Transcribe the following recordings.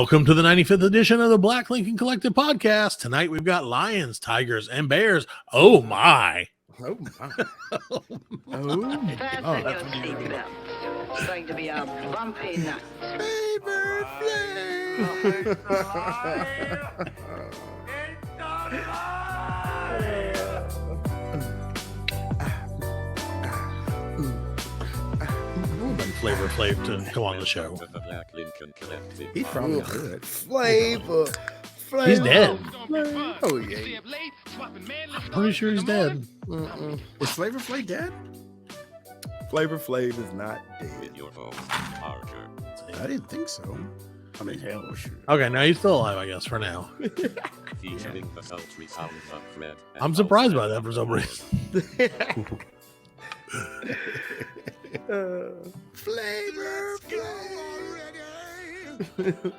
Welcome to the 95th edition of the Black Lincoln Collective podcast. Tonight we've got lions, tigers, and bears. Oh my. Oh my. Oh Oh, Fasten oh, your that's what you seatbelt. It's going to be a bumpy night. Flavor Flav to come on the show. The Black Lincoln Collective. He's probably good. Flavor. He's dead. Oh yeah. I'm pretty sure he's dead. Is Flavor Flav dead? Flavor Flav is not dead. With your host, Parker. I didn't think so. I mean, hell, shoot. Okay, now he's still alive, I guess, for now. Featuring the sultry sounds of Fred. and I'm surprised by Austin. that for some reason. Flavor Flav.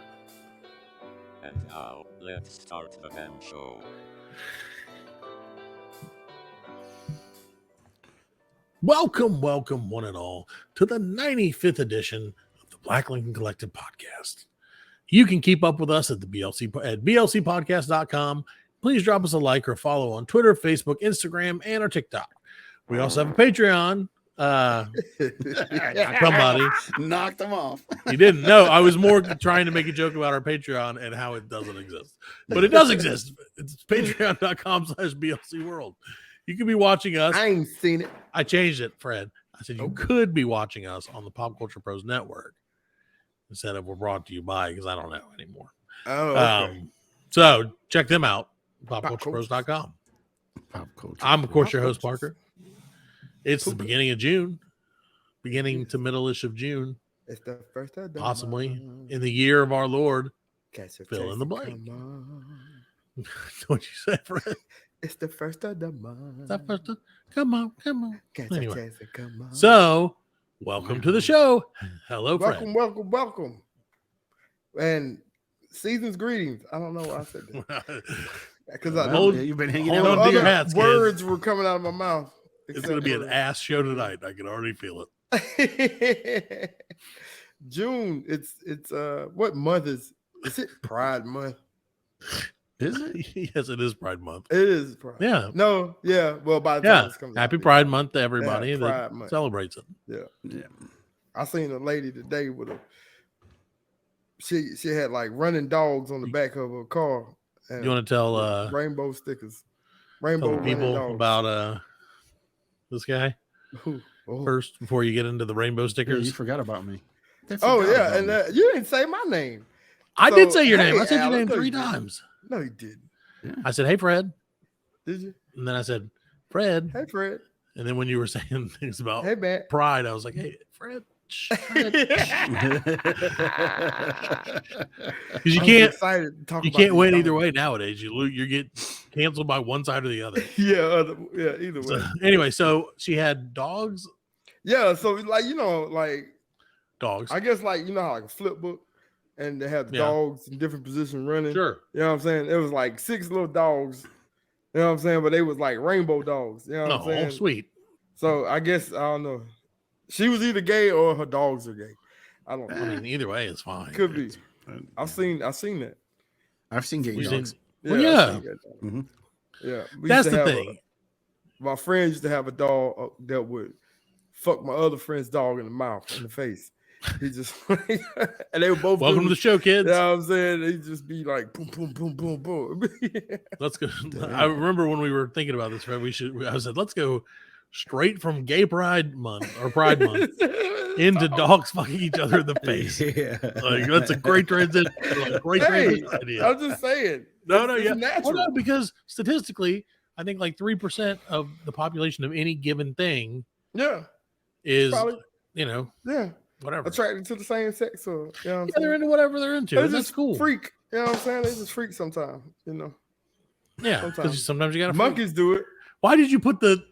And now, let's start the damn show. Welcome, one and all, to the 95th edition of the Black Lincoln Collective podcast. You can keep up with us at the blcpodcast.com. Please drop us a like or follow on Twitter, Facebook, Instagram, and our TikTok. We also have a Patreon. Somebody Knocked him off. you didn't know. I was more trying to make a joke about our Patreon and how it doesn't exist, but it does exist. It's patreon.com/BLC World. You can be watching us. I ain't seen it. I changed it, Fred. I said you could be watching us on the Pop Culture Pros Network instead of we're brought to you by, because I don't know anymore. Oh, okay. So check them out, popculturepros.com. Pop culture. I'm, of course, your host, Parker. It's the beginning of June, beginning to middle-ish of June, It's the first of the possibly month. in the year of our Lord. Catch a fill in the taste, blank. come on. What'd you say, Fred? It's the first of the month. Is that first? Come on. Catch Anyway. a taste, come on. So, welcome to the show. Hello, Fred. welcome. And season's greetings. I don't know why I said that. Because Hold- You've been hanging hold out. on to your other hats, kids. words were coming out of my mouth. It's going to be an ass show tonight. I can already feel it. June. It's what month is it? Pride month. Is it? Yes, it is Pride Month. It is Pride. Yeah. No, yeah. Well, by the time Yeah. this comes Happy out, Pride Month to everybody Yeah, that Pride Month. celebrates it. Yeah. I seen a lady today with a she had like running dogs on the back of her car. And You want to tell rainbow stickers. tell Rainbow the running people dogs. about this guy Oh. first before you get into the rainbow Yeah, you stickers? forgot about me. They Oh forgot yeah, about and me. you didn't say my name. I So, did say your hey, name. I said your Alan, name no, you 3 didn't. times. No, you didn't. I said, "Hey, Fred," Did you? and then I said, "Fred," Hey Fred. and then when you were saying things about Hey man. pride, I was like, "Hey, Fred." Because you I'm can't, excited to talk you about can't these win either dogs. way nowadays. You get canceled by one side or the other. Yeah, either So, way. anyway, so she had dogs. Yeah, so like Dogs. I guess like how like a flip book and they have the Yeah. dogs in different positions running. Sure. You know what I'm saying? It was like 6 little dogs. You know what I'm saying? But they was like rainbow dogs. You know what I'm Oh, saying? sweet. So I guess I don't know. She was either gay or her dogs are gay. I don't know. I mean, either way is fine. Could be. It's- I've seen that. I've seen gay You dogs. seen- Well, yeah. I've seen that dog. Mhm. Yeah. We That's used to the have thing. my friends used to have a dog that would fuck my other friend's dog in the mouth, in the face. He just and they were both Welcome to good. the show, kids. You know what I'm saying? He'd just be like boom, boom, boom, boom, boom. Let's go. I remember when we were thinking about this, Fred. I said, let's go straight from Gay Pride Month or Pride Month into dogs fucking each other in the face. Yeah. Like, that's a great transition. Like, great Hey, transition idea. I'm just saying. No, It's yeah. natural. Well, no, because statistically, I think like 3% of the population of any given thing Yeah, is, probably. whatever. Attracted to the same sex, or you know what I'm Yeah, they're saying? into whatever they're into. They And that's just cool. freak. You know what I'm saying? They just freak sometimes. Yeah, sometimes. because sometimes you got to. Monkeys do it. Why did you put the?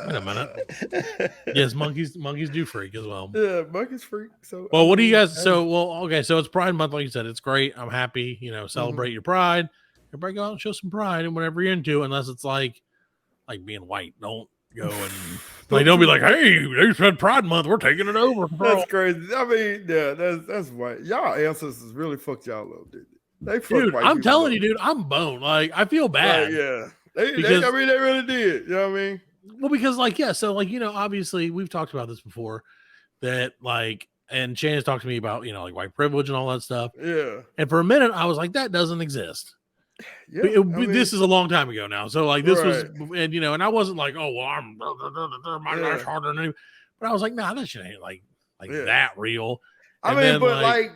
Wait a minute. Yes, monkeys do freak as well. Yeah, monkeys freak. So Well, what do you I guys? So, well, okay, so it's Pride Month, like you said. It's great. I'm happy. Celebrate your pride. Everybody go out and show some pride and whatever you're into, unless it's like being white. Don't go and like don't be like, hey, they said Pride Month, we're taking it over. That's crazy. I mean, yeah, that's white. Y'all ancestors really fucked y'all up, didn't they? They fucked Dude, white I'm people telling up. you, dude, I'm boned. Like I feel bad. Yeah. Because- I mean, they really did. You know what I mean? Well, because like, yeah, so like, obviously we've talked about this before that like, and Shannon's talked to me about, like white privilege and all that stuff. Yeah. And for a minute I was like, that doesn't exist. Yeah. This is a long time ago now. So like this was, Right. and and I wasn't like, oh, well, I'm my Yeah. life's harder than you. But I was like, nah, that shit ain't like Yeah. that real. I And mean, then, but like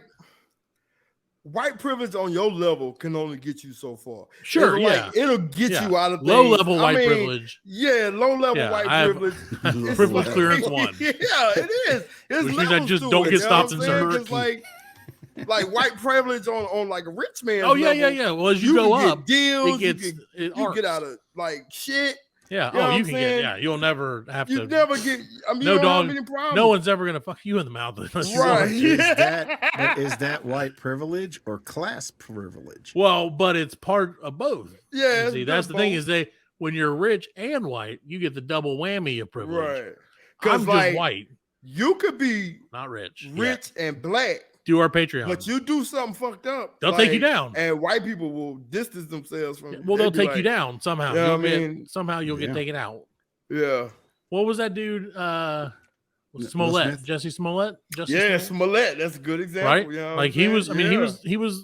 white privilege on your level can only get you so far. Sure, It'll, yeah. it'll get Yeah. you out of Low things. level I white mean, privilege. Yeah, low level Yeah, white I have- privilege. It's privilege like- clearance 1. Yeah, it is. It's Which means I levels just to don't it, get you know stopped what and I'm saying? searched. 'Cause like white privilege on like a rich man. Oh yeah. Well, as you go can up, get deals. it gets you arcs. get out of like shit. Yeah. You know Oh, what you I'm can get. saying? Yeah. You'll never have You to. never get. I mean, No you don't dog- have any problems. No one's ever gonna fuck you in the mouth unless you Right. want. Is Yeah. that is that white privilege or class privilege? Well, but it's part of both. Yeah. You see, that's the thing is when you're rich and white, you get the double whammy of privilege. right. I'm Because just like white, you could be not rich. rich and black, Do our Patreon. but you do something fucked up. They'll take you like, down. and white people will distance themselves from. Well, they they'll be take like, you down somehow. Yeah, You'll I get, mean, somehow you'll get yeah. taken out. Yeah. What was that dude? Will Smollett, Smith? Jesse Smollett. Justice Yeah, Smollett? Smollett. That's a good example. Right? You know what Like I'm he was. I saying? mean, Yeah. he was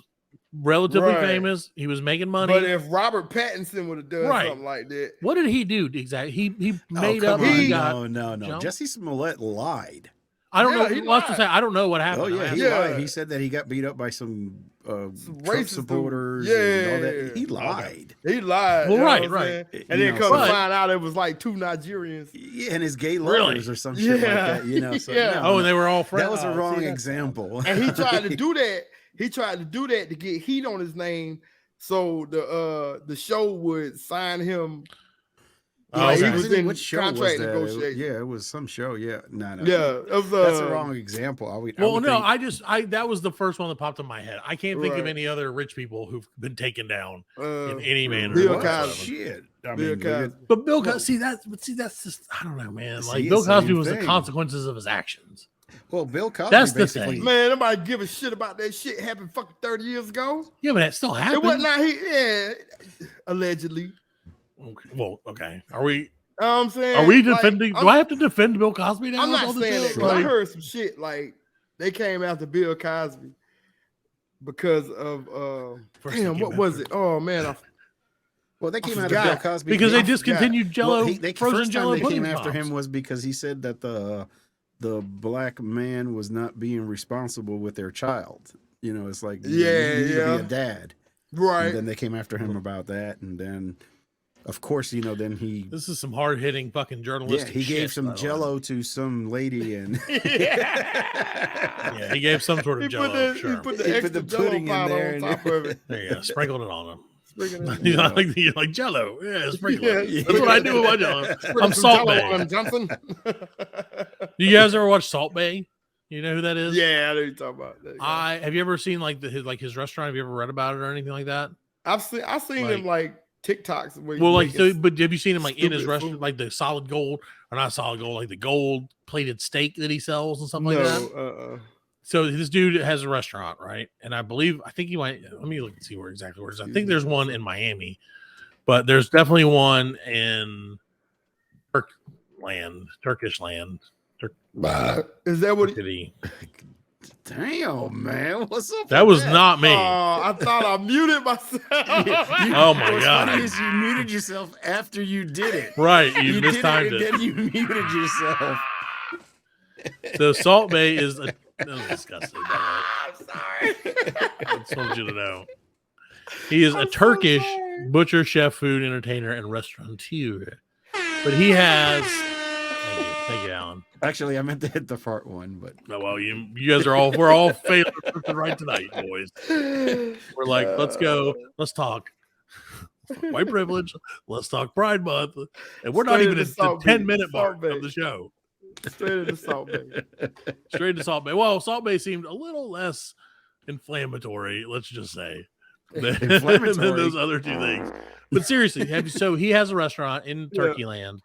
relatively Right. famous. He was making money. But if Robert Pattinson would have done Right. something like that, What did he do exactly? He Oh, made come up. on. He got. no. jumped? Jesse Smollett lied. I don't Yeah, know. he Well, that's to lied. say, I don't know what happened. Oh yeah, I he Yeah. lied. He said that he got beat up by some Trump racist dude. supporters. Yeah. and all that. He lied. he lied. Well, you know right, what I'm right. saying? You And then know, come but- to find out it was like two Nigerians. Yeah, and his gay Really? lawyers or some shit like Yeah. that. You know, so Yeah. no, Oh, and they were all friends. that was a Oh, wrong see, that's- example. And he tried to do that. He tried to do that to get heat on his name, so the show would sign him. Oh, Like, okay. he was in What show was contract that? negotiations. Yeah, it was some show. Yeah, no. Yeah, it was, That's a wrong example. I would Well, no, think- I that was the first one that popped in my head. I can't think of Right. any other rich people who've been taken down Uh, in any manner. Bill whatsoever. Cosby. Shit. I Bill mean, Cosby. But Bill Cosby, that's just I don't know, man. See, Like it's Bill the Cosby same was the thing. consequences of his actions. well, Bill Cosby That's the basically. thing. Man, nobody give a shit about that shit happened fucking 30 years ago. Yeah, but that still It happened. wasn't not allegedly. Okay. Well, okay. Are we You know what I'm saying? are we Like, defending? Do I have to defend Bill Cosby now? I'm not on the saying show? that 'cause I Like, heard some shit like they came after Bill Cosby because of First damn, they what came was after- it? Oh man, Well, they came I out of Bill forgot. Cosby because they I forgot. discontinued Jello, They frozen first Jello time they pudding came after pops. him was because he said that the black man was not being responsible with their child. You know, it's like Yeah, you need to yeah. be a dad. right? And then they came after him about that, and then, of course, you know, then he This is some hard hitting fucking yeah journalistic. he gave shit, some by the way. Jello to some lady, and Yeah, he gave some sort of He Jello. put the Sure. he put the He put extra the Jello pudding in powder there on and- top of it. There you go. Sprinkled it on him. Sprinkle it- You know, like Jello. Yeah, sprinkle it. Yeah. That's what I do with my Jello. sprinkle I'm some Salt Jell-O Bay. on him, Johnson. Do you guys ever watch Salt Bay? You know who that is? Yeah, I know you're talking about that. Have you ever seen like his restaurant? Have you ever read about it or anything like that? I've seen him like TikToks where he Well, like, making so, but have you seen him like in his stupid restaurant, food. like the solid gold or not solid gold, like the gold plated steak that he sells and something like that? no, So this dude has a restaurant, right? And I think he might. Let me look and see where exactly where it is. I think there's one in Miami, but there's definitely one in Turkish land. is that what? Turkey. damn man, what's up? That with was not me. I thought I muted myself. Oh my What's God. funny is you muted yourself after you did it. Right, you You did mistimed and it. then you muted yourself. So Salt Bay is that was disgusting. By I'm sorry. the way. I just wanted you to know. He is a I'm so Turkish sorry. butcher, chef, food entertainer, and restaurateur. But he has. Thank you, Alan. Actually, I meant to hit the fart one, but Oh, well, you guys are we're all failing right tonight, boys. We're like, let's go, let's talk white privilege, let's talk Pride Month, and we're not Straight even into at the Salt Bay, 10-minute mark Salt Bay. of the show. Straight into Salt Bay. Straight to Salt Bay. Well, Salt Bay seemed a little less inflammatory, let's just say, than Inflammatory. those other two things. But seriously, so he has a restaurant in Yeah. Turkey land,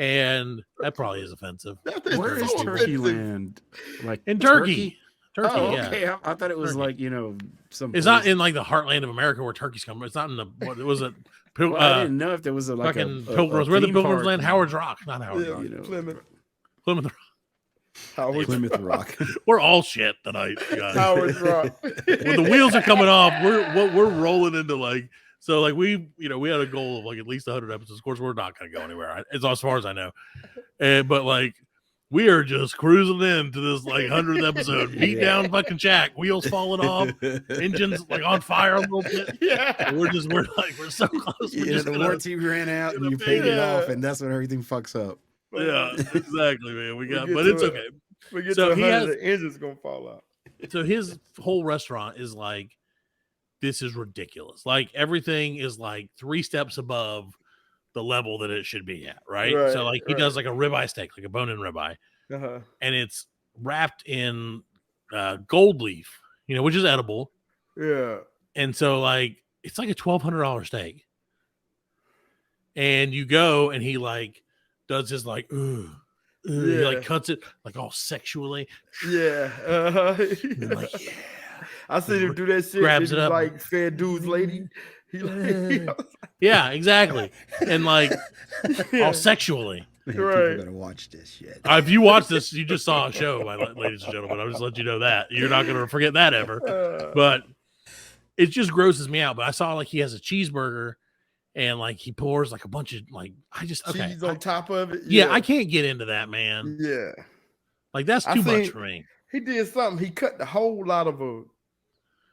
and that probably is offensive. That is Where is so Turkey offensive. land? Like In Turkey. Turkey, Oh, yeah. okay. I thought it was Turkey. like, you know, some. It's not in like the heartland of America where turkeys come. It's not in the what was it? Well, I didn't know if there was a like Fucking a Pilgrims. Where the theme Pilgrims park. land? Howard's Rock, not Howard's Yeah, Rock. you know. Plymouth. Howard's Plymouth Rock. We're all shit tonight, guys. Howard's Rock. When the wheels are coming off, we're rolling into like so like we had a goal of like at least 100 episodes. Of course, we're not going to go anywhere. It's as far as I know, but like we are just cruising into this like 100th episode, beat down fucking Jack, wheels falling off, engines like on fire a little bit. Yeah. And we're so close. We're Yeah, just the gonna- warranty ran out and gonna you pay paid it it. off, and that's when everything fucks up. yeah, exactly, man. We got, get but to it's it. okay. We get So to he 100, has- the engine's gonna fall out. So his whole restaurant is like, this is ridiculous. Like everything is like 3 steps above the level that it should be at, right? Right, So like he right. does like a ribeye steak, like a bone-in ribeye, Uh-huh. and it's wrapped in gold leaf, which is edible. Yeah. And so like it's like a $1,200 steak. And you go and he like does his like, he Yeah. like cuts it like all sexually. Yeah. Uh-huh. And like, yeah. I seen him do that shit. Grabs Then it he, up. like fed dude's lady. He like, Yeah, exactly. And like yeah. all sexually. Man, Right. People gotta watch this shit. If you watch this, you just saw a show, ladies and gentlemen. I'll just let you know that. You're not going to forget that ever. But it just grosses me out. But I saw like he has a cheeseburger and like he pours like a bunch of like, cheese on top of it. Yeah, I can't get into that, man. Yeah. Like that's I too much seen- for me. He did something. He cut the whole lot of a.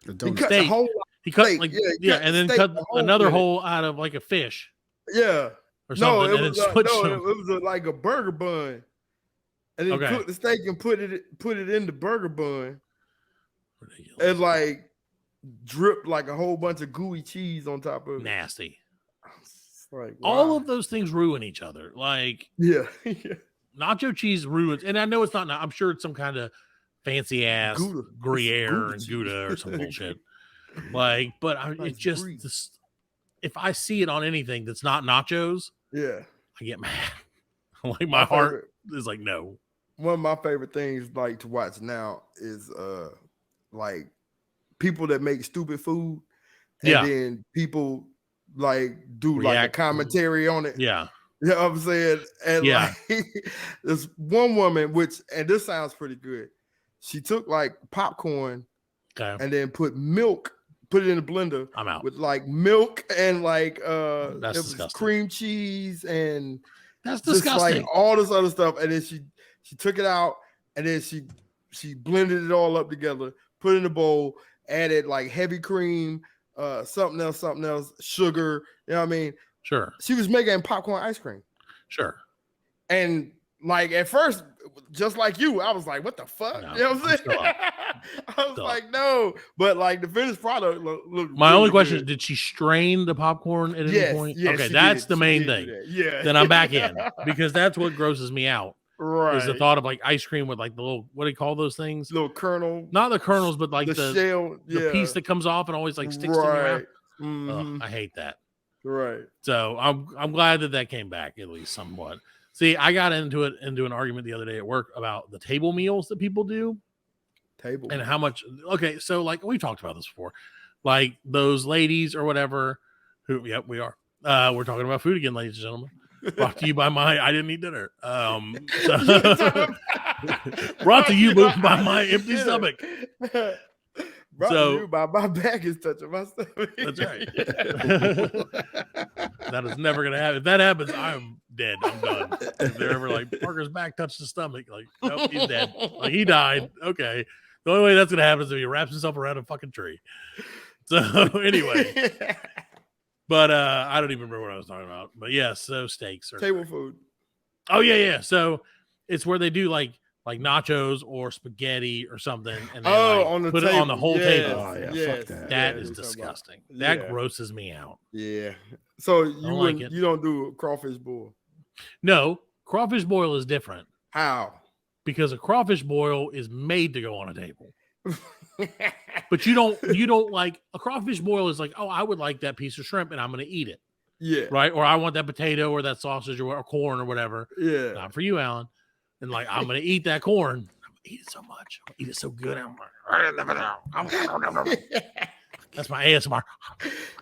The He donut. cut the Steak. whole. He cut steak, like, yeah, he yeah, cut and the then steak cut the whole another with it. hole out of like a fish Yeah. or No, something. it And then was switch no, them. it was like a burger bun, and then Okay. cooked the steak and put it in the burger bun, Ridiculous. and like dripped like a whole bunch of gooey cheese on top of it. Nasty. It's like, All wow. of those things ruin each other. Like yeah, nacho cheese ruins, and I know it's not. I'm sure it's some kind of fancy ass Gouda. Gruyere Gouda and cheese. Gouda or some bullshit. Like, but it Nice just brie. if I see it on anything that's not nachos, yeah. I get mad. Like my heart is like, no. One of my favorite things like to watch now is like people that make stupid food, and Yeah. then people like do like a React. commentary on it. Yeah, You know what I'm saying? And Yeah. like there's one woman, and this sounds pretty good. She took like popcorn okay, and then put it in the blender I'm out. with like milk and like That's it was disgusting. cream cheese and That's just disgusting. like all this other stuff. And then she took it out and then she blended it all up together, put it in a bowl, added like heavy cream, something else, sugar. You know what I mean? Sure, She was making popcorn ice cream. sure. And like at first, just like you, I was like, what the fuck? No, you know what I'm I'm saying? still up. I was Still like, no. But like the finished product looked My really only question is, good. did she strain the popcorn at any Yes, point? yes, Okay, she that's did. the She main did do thing. that. Yeah. Then I'm back in because that's what grosses me out. right. Is the thought of like ice cream with like the little, what do you call those things? little kernel, Not the kernels, but like the the shell, the piece yeah. that comes off and always like sticks to your mouth. right. Mhm, I hate that. right. So I'm glad that came back at least somewhat. See, I got into an argument the other day at work about the table meals that people do Table. and how much. Okay, so like we talked about this before, like those ladies or whatever. Who? Yep, we are. We're talking about food again, ladies and gentlemen. Brought to you by I didn't eat dinner. Brought to you by my empty stomach. Brought So- to you by my back is touching my stomach. That's right. That is never gonna happen. If that happens, I'm dead. I'm done. If they're ever like Parker's back touched the stomach, like nope, he's dead. Like he died. Okay. The only way that's gonna happen is if he wraps himself around a fucking tree. So anyway, but I don't even remember what I was talking about. But yeah, so steaks are Table food. oh yeah. So it's where they do like nachos or spaghetti or something, and they like, on the put table. it on the whole Yes, table. Oh, yeah, fuck yes, that. That yeah, is we talking about- disgusting. That Yeah. grosses me out. Yeah. So you don't like wouldn't- it. you don't do a crawfish boil. No, crawfish boil is different How? because a crawfish boil is made to go on a table. But you don't like a crawfish boil is like, oh, I would like that piece of shrimp and I'm going to eat it. Yeah. right? Or I want that potato or that sausage or corn or whatever. Yeah. Not for you, Alan. And like, I'm gonna eat that corn. I'm gonna eat it so much. I'm gonna eat it so good. That's my ASMR.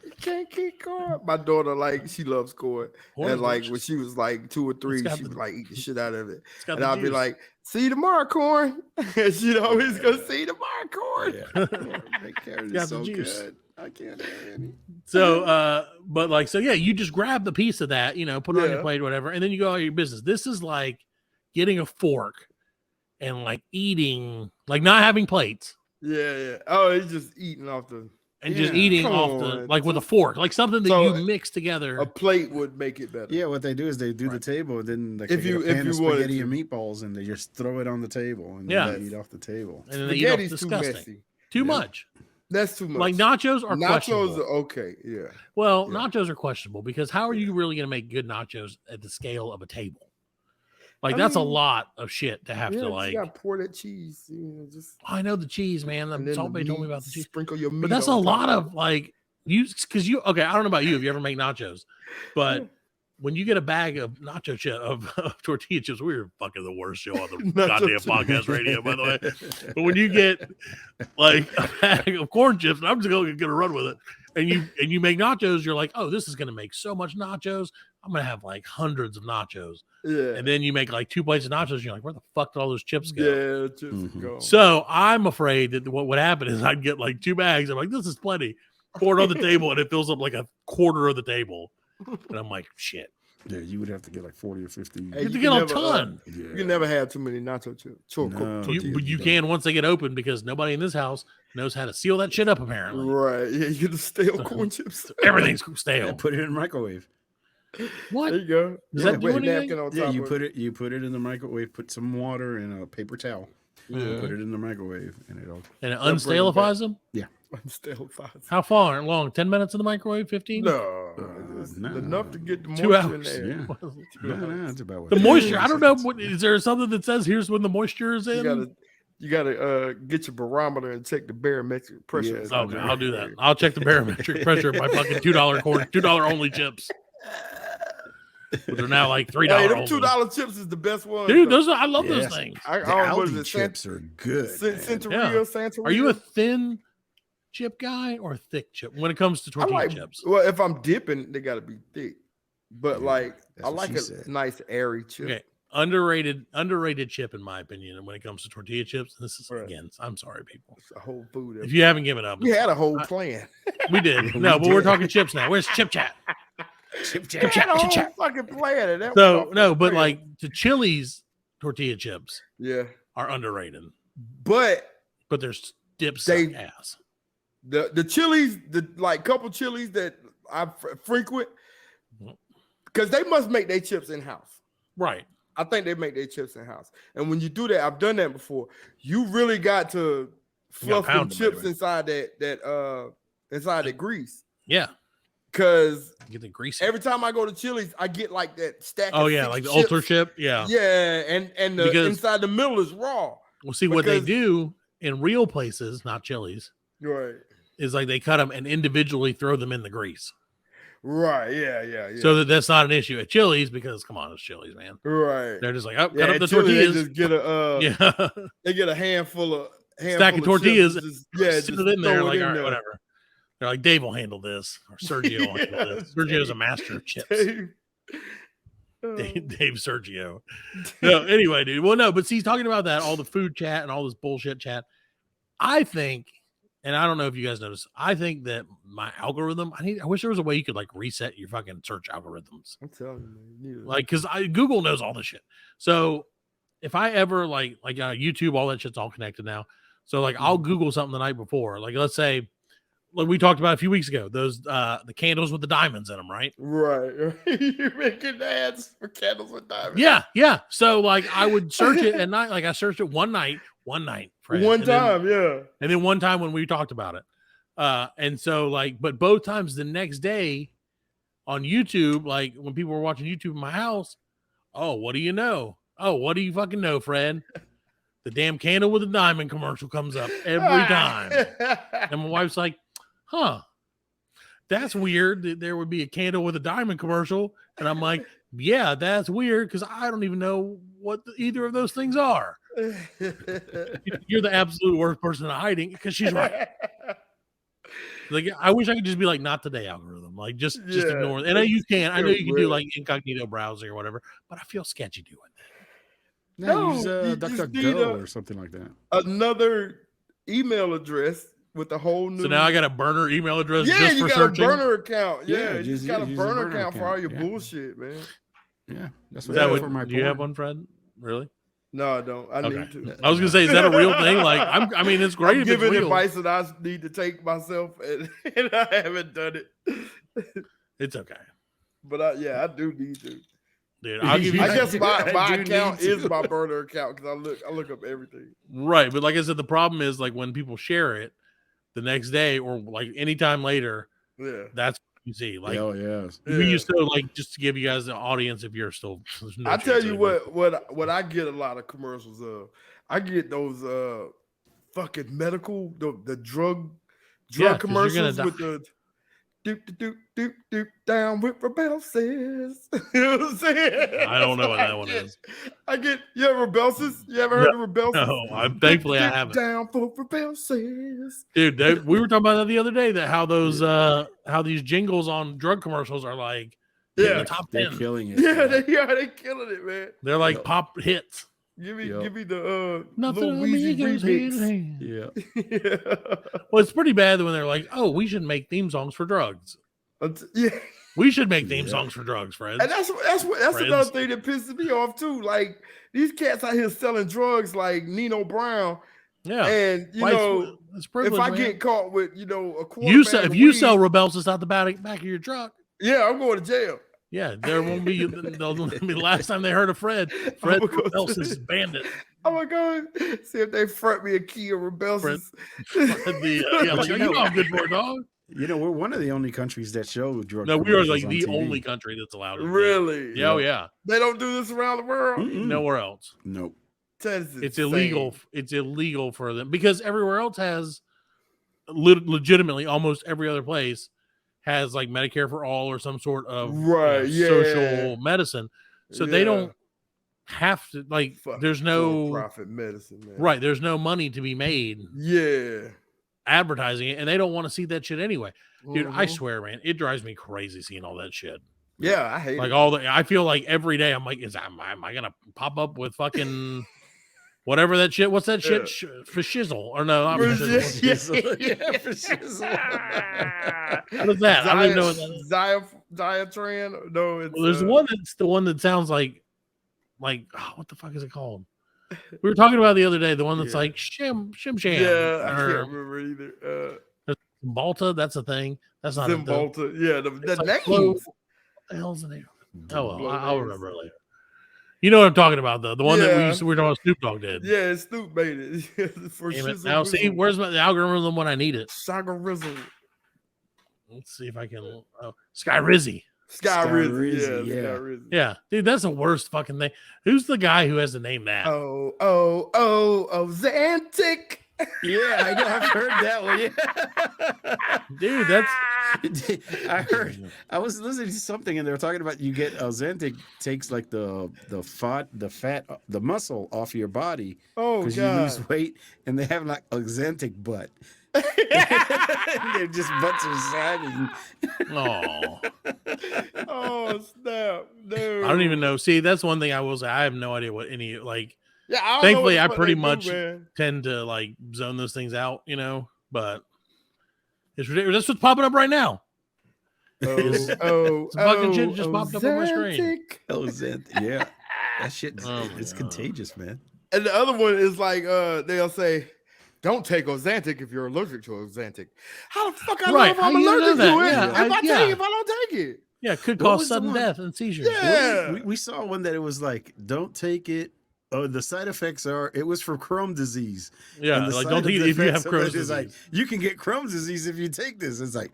You can't keep corn. My daughter, like, she loves corn. Corn And is like when delicious. she was like 2 or 3, got she would the- like eat the shit out of it. It's got And the I'll be juice. like, see you tomorrow, corn. And she'd always go, see you tomorrow, corn. That carrot got is the so juice. good. I can't have any. So, but like, so yeah, you just grab the piece of that, put it on your Yeah. plate, whatever, and then you go about your business. This is like getting a fork and like eating, like not having plates Yeah. Oh, he's just eating off the. and just Yeah. eating Come off the, on. like with a fork, like something that So, you mix together. A plate would make it better. Yeah, what they do is they do the Right. table, and then like If they get you- a pan if of you wanted spaghetti to. and meatballs, and they just throw it on the table, and Yeah. then they eat off the table. And then they eat off Spaghetti's too disgusting. messy. Too Yeah. much. That's too much. Like nachos are Nachos questionable. are okay. Yeah. Well, Yeah. nachos are questionable because how are you really going to make good nachos at the scale of a table? Like I that's a mean, lot of shit to have Yeah, to you like. got to pour that cheese. Just I know the cheese, man. and The then Salt the Bay told me meat, about the cheese, Sprinkle your meat. but that's a on top lot of like because you. Okay, I don't know about you if you ever make nachos, but Yeah. when you get a bag of nacho chip of tortilla chips, we were fucking the worst show on the Nacho goddamn chips. podcast radio, by the way. But when you get like a bag of corn chips, and I'm just gonna run with it, and you make nachos, you're like, oh, this is gonna make so much nachos. I'm gonna have like hundreds of nachos, Yeah. and then you make like 2 plates of nachos. And you're like, where the fuck did all those chips go? Yeah, just Mhm. go. So I'm afraid that what would happen is I'd get like 2 bags. I'm like, this is plenty. Pour it on the table, and it fills up like a quarter of the table. And I'm like, shit. Yeah, you would have to get like 40 or 50. Hey, You have to you get can a never, ton. Yeah. You can never have too many nacho chips. No. Tortillas. But you don't. can once they get open because nobody in this house knows how to seal that shit up. Apparently, Right. Yeah, you get the stale corn chips. everything's Yeah, stale. put it in the microwave. What? There you go. Does Yeah, that do wet anything? napkin on Yeah, top you of put it in the microwave. Put some water and a paper towel. Yeah. Put it in the microwave, and it'll. And it bring 'em unstalifies them? Stale fries. How far long? 10 minutes in the microwave? 15? No, it's no. enough to get the 2 moisture in hours. there. Yeah. What is it? No, it's about what The it moisture. is. I don't know. What, is there something that says here's when the moisture is in? You gotta get your barometer and check the barometric pressure. Yes, Okay, I'll do that. I'll check the barometric pressure of my fucking $2 corn, $2 only chips. But they're now like $3 Hey, them only. $2 chips is the best one. Dude, I love Yes. those things. I The don't what is Aldi it? chips are good. man. Santeria. Are you a thin chip guy or a thick chip when it comes to I tortilla like. chips? Well, if I'm dipping, they gotta be thick. But Yeah, like, that's I what like she a said. nice airy chip. Okay. Underrated chip in my opinion. And when it comes to tortilla chips, this is Right. again, I'm sorry, people. It's a whole food. If you haven't given up, We had a whole I- plan. we did. We No, but we're did. talking chips now. Where's Chip Chat? Chip We chat. had a whole chat. fucking plan. And that was So off no, the but plan. like the Chili's tortilla chips yeah, are underrated, but but there's dips They- ass. the chilies, the like couple chilies that I frequent, Mhm. because they must make their chips in house. Right. I think they make their chips in house. And when you do that, I've done that before. You really got to fluff them pound them, chips baby. inside that grease. Yeah. Because Get the grease. every time I go to Chili's, I get like that stack. Oh of yeah, 6 like the chips. ultra chip. Yeah. Yeah, and the Because- inside the middle is raw. Well, see what they because- do in real places, not Chili's, Right. is like they cut them and individually throw them in the grease, Right. Yeah. so that's not an issue at Chili's because come on, it's Chili's, man. right. They're just like, oh, Yeah, cut up the at Chili's, tortillas. They just get a Yeah. they get a handful of Stack of chips tortillas and just, yeah, Sit just it in there, throw it like, in all right, there. whatever. They're like, Dave will handle this, or Sergio will handle this. Sergio's a master of chips. Dave. Dave Sergio. No, anyway, dude. Well, no, but see, he's talking about that, all the food chat and all this bullshit chat. I think, and I don't know if you guys noticed, I think that my algorithm, I wish there was a way you could like reset your fucking search algorithms. I'm telling you, man. You need to- Like, because Google knows all this shit. So if I ever like YouTube, all that shit's all connected now. So like I'll Google something the night before. Like let's say, like we talked about a few weeks ago, those the candles with the diamonds in them, right? right. You're making ads for candles with diamonds. Yeah. So like I would search it at night. Like I searched it one night, Fred, One and then- time, yeah. and then one time when we talked about it. And so like, but both times the next day on YouTube, like when people were watching YouTube in my house, oh, what do you know? Oh, what do you fucking know, Fred? The damn candle with a diamond commercial comes up every time. And my wife's like, huh. that's weird that there would be a candle with a diamond commercial. And I'm like, yeah, that's weird because I don't even know what either of those things are. You're the absolute worst person hiding because she's right. Like, I wish I could just be like, not today, algorithm. Like, just Yeah. ignore it. And I know you can. I know you can do Right. like incognito browsing or whatever, but I feel sketchy doing that. No, No, use you just need DuckDuckGo a- or something like that. Another email address with the whole new. So now I got a burner email address yeah, just you for got searching. a burner account. Yeah, Yeah, you just got a use a burner burner account for all account, your yeah. bullshit, man. Yeah, that's Is what that I do what, for my do you have porn. one, Fred? Really? No, I don't. I Okay. need to. I was gonna say, is that a real thing? Like, I mean, it's great I'm if it's giving real. advice that I need to take myself, and I haven't done it. It's okay, But I do need to. dude. I'll give you. I guess my I do account need is to. my burner account because I look up everything. Right, but like I said, the problem is like when people share it the next day or like anytime later, Yeah. that's what you see. Like, Hell yes. we used to like just to give you guys the audience if you're still. there's no I tell chance you anymore. what I get a lot of commercials of. I get those fucking medical the drug Yeah, 'cause you're gonna commercials with the doop down with Rebelsis. You know what I'm saying? I don't know what That's that one get. is. I get you have Rebelsis? You ever heard of Rebelsis? No, I'm thankfully I Dip haven't. Down for Rebelsis. Dude, we were talking about that the other day. That how those how these jingles on drug commercials are like in Yeah. the top They're 10. killing it. Yeah, they killing it, man. They're like Yep. pop hits. Give me Yep. give me the Nothing little Weezy amigos here to remix. hand. Yeah. Well, it's pretty bad when they're like, "Oh, we should make theme songs for drugs. Yeah. We should make theme Yeah. songs for drugs, friends." And that's another Friends. thing that pisses me off too. Like these cats out here selling drugs like Nino Brown, Yeah, and you Why it's- know it's if privilege, I man. get caught with a quarter you bag sell, of if you weed, sell Rebelsis out the back of your truck, yeah, I'm going to jail. yeah, there won't be. They'll be the last time they heard of Fred. Fred I'ma go to- Rebelsis bandit. I'm gonna go and see if they front me a key of Rebelsis. Yeah, like, you know I'm good for it, dog. You know, we're one of the only countries that show drug. No, we are commercials like on the TV. only country that's allowed it. Really? Yeah, oh yeah. They don't do this around the world. Mm-mm. Nowhere else. Nope. That is It's insane. illegal. It's illegal for them because everywhere else has legitimately almost every other place has like Medicare for all or some sort of Right, yeah. social medicine. So they Yeah. don't have to like Fuck there's no profit medicine, man. right, there's no money to be made Yeah. advertising it, and they don't want to see that shit anyway. Dude, I Mhm. swear, man, it drives me crazy seeing all that shit. Yeah, I hate Like it. all the I feel like every day I'm like, am I gonna pop up with fucking whatever that shit? What's that shit? Yeah. For shizzle or no? Not for shizzle. Yeah, for shizzle. What is that? I don't even know what that is. Diatran? No, it's Well, there's one that's the one that sounds like oh, what the fuck is it called? We were talking about it the other day. The one that's Yeah. like shim sham. Yeah, I can't or remember either. Balta. That's a thing. That's not a thing. Zimbalta. Yeah, the It's like name. Flo- What the hell's the name? Oh well, I'll remember it later. You know what I'm talking about though. The one that Yeah. we were talking about Snoop Dogg did. Yeah, Snoop made it. For Damn it. shizzle Now see, wizzle. where's the algorithm when I need it? Saga Rizzle? Let's see if I can. Oh, Sky Rizzy. Sky Sky Rizzy. Rizzy, Yeah, yeah. Sky Rizzy. Yeah, dude, that's the worst fucking thing. Who's the guy who has the name that? Oh, Xantic. Yeah, I know. I've heard that one. Yeah. Dude, that's I heard. I was listening to something, and they were talking about you get Ozempic takes like the fat, the muscle off your body Oh, because you God. lose weight, and they have like Ozempic butt. Their just butts are sagging. oh, Oh, snap. No. I don't even know. See, that's one thing I will say. I have no idea what any like. Yeah, I don't Thankfully, know I what pretty they do, much man. tend to like zone those things out, you know. But it's ridiculous. That's what's popping up right now. Oh, fucking shit just popped up on my screen. Ozempic. Ozempic, yeah, that shit. Oh my It's God. contagious, man. And the other one is like, they'll say, "Don't take Ozempic if you're allergic to Ozempic." How the fuck I know Right, if how I'm you know allergic that? to it? Yeah, If I yeah. take it, if I don't take it, Yeah, it could What cause was the sudden one? death and seizures. Yeah. We saw one that it was like, don't take it. Oh, the side effects are. It was for Crohn's disease. Yeah, And the like side don't take it if you effects have of it Crohn's is disease. like, you can get Crohn's disease if you take this. It's like,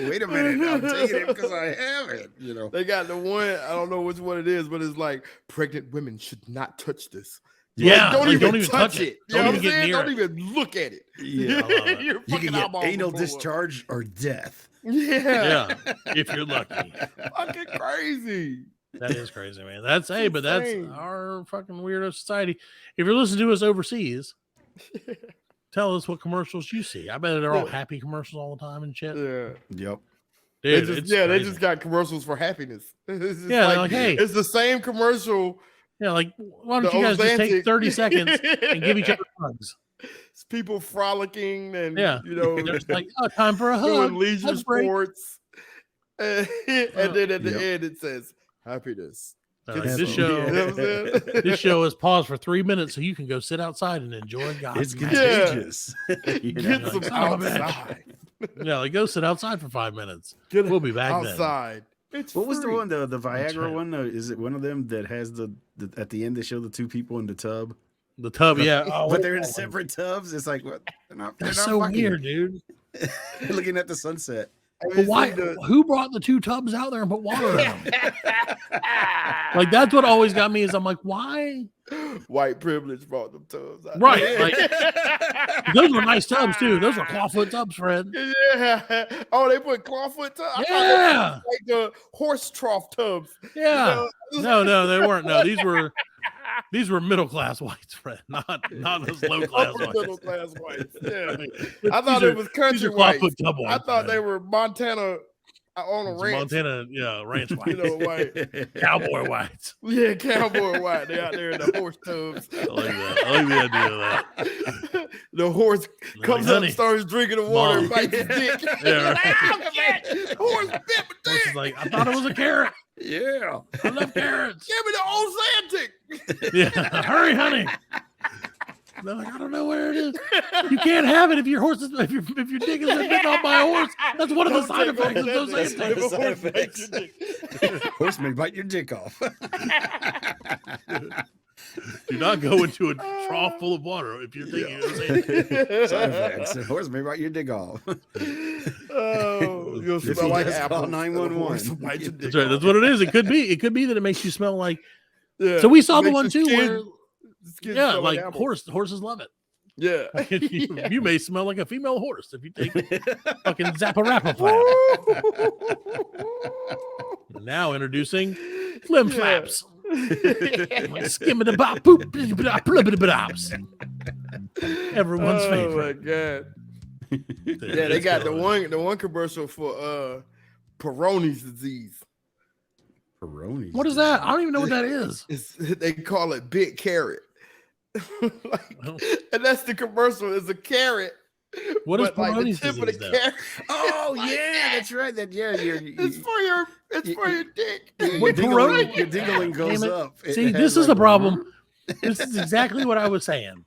wait a minute, I'm taking it because I have it. You know. they got the one. I don't know which one it is, but it's like pregnant women should not touch this Yeah, don't, like, even don't even touch touch it. it. You know Don't what I'm even get saying? near Don't it. even look at it. Yeah. I love it. You Your can fucking get eyeball anal will blow up. discharge or death. Yeah. Yeah, if you're lucky. Fucking crazy. That is crazy, man. That's but that's insane. our fucking weirdo society. If you're listening to us overseas, tell us what commercials you see. I bet they're all Yeah. happy commercials all the time and shit. Yeah. Yep. Dude, they it's they crazy. just got commercials for happiness. It's just Yeah, they're like, hey. it's the same commercial. Yeah, like why don't The you guys just take Ozempic. 30 seconds and give each other hugs? It's people frolicking and Yeah. you know They're just like, oh, time for a hug. doing leisure Hug break. sports. And then at the Yep. end it says happiness. They're like, Get this some. show, You know what I'm saying? this show is paused for 3 minutes so you can go sit outside and enjoy God's It's magic. contagious. You Get know? some Son of a bitch. outside. Yeah, like go sit outside for 5 minutes. Get We'll be back then. outside. It's What was the free. one? The Viagra right. one? Is it one of them that has the at the end they show the two people in the tub, The tub, yeah. Oh, but they're in what- separate tubs? It's like what? They're not That's they're so not fucking. weird, dude. Looking at the sunset. Have you But why? seen the- Who brought the two tubs out there and put water in them? Like that's what always got me is I'm like, why? White privilege brought them tubs out. Right, like- Those were nice tubs too. Those were clawfoot tubs, Fred. Yeah. Oh, they put clawfoot tubs. I thought they Yeah, were like the horse trough tubs. yeah. You know? No, they weren't. No, these were middle class whites, Fred, not those low class Upper whites. middle class whites. Yeah. These I thought are- it was These country are whites. clawfoot tub I whites. thought they Fred. were Montana on a It's ranch. Montana, yeah, ranch whites, You know, white. cowboy whites. Yeah, cowboy white. They out there in the horse tubs. I like that. I like the idea of that. The horse They're comes like, up and starts drinking the water and Mom. bites his dick. Yeah, right. Ah, shit. Horse bit my Horse dick. is like, I thought it was a carrot. Yeah. I love carrots. Give me the Ozempic. Yeah, hurry, honey. They're like, I don't know where it is. You can't have it if your horse is, if your dick is bitten off by a horse. That's one of the side Don't take effects of those Ozempic. antics. Side Horse bites effects. your dick. Horse may bite your dick off. Do not go into a trough full of water if you're thinking of Ozempic. Side effects. Horse may bite your dick off. Oh, you'll If smell he like does, call apples. 911. Horse will bite your dick That's right. That's off. what it is. It could be. It could be that it makes you smell like. Yeah. So we saw the Makes one the too skin- where, the skin yeah, smell like apples. horses love it. Yeah. You may smell like a female horse if you take fucking Zapparappa flap. Now introducing flim flaps. Skimming the bop boop bops. Everyone's Oh favorite. my god. Yeah, they got the one commercial for Peyronie's disease. Peroni. What is that? I don't even know what that is. They call it big carrot. Like, Well, and that's the commercial. Is a carrot. what is but, like, the Peyronie's tip of disease? the Though? carrot. Oh yeah, that's right. That It's for your dick. your What dingling, Peroni? your dingling goes Damn it. up. It See, has this is like the a- problem. This is exactly what I was saying.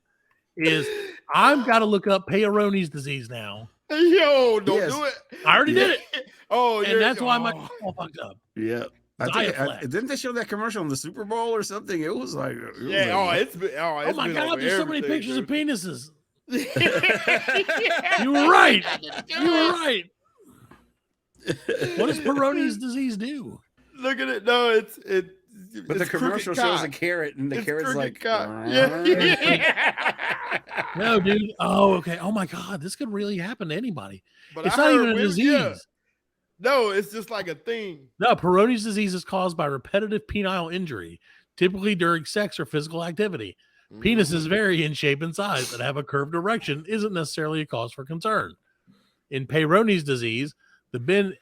Is I've got to look up Peyronie's disease now. Yo, don't Yes. do it. I already Yeah. did it, Oh, and that's why my all fucked up. Yeah. I think, Diaflex. didn't they show that commercial on the Super Bowl or something? It was like, Yeah. Oh, it's been. Oh, Oh it's my been god, over there's so many everything, pictures of dude. penises. You were right. You were right. What does Peyronie's disease do? Look at it. No, it's but the it's commercial crooked shows a cock. carrot, and the It's carrot's crooked like, cock. Yeah. No, dude. Oh, okay. Oh my god, this could really happen to anybody. But It's I not heard even a women- disease. yeah. No, it's just like a thing. No, Peyronie's disease is caused by repetitive penile injury, typically during sex or physical activity. Penises vary in shape and size and have a curved erection isn't necessarily a cause for concern. In Peyronie's disease, the bend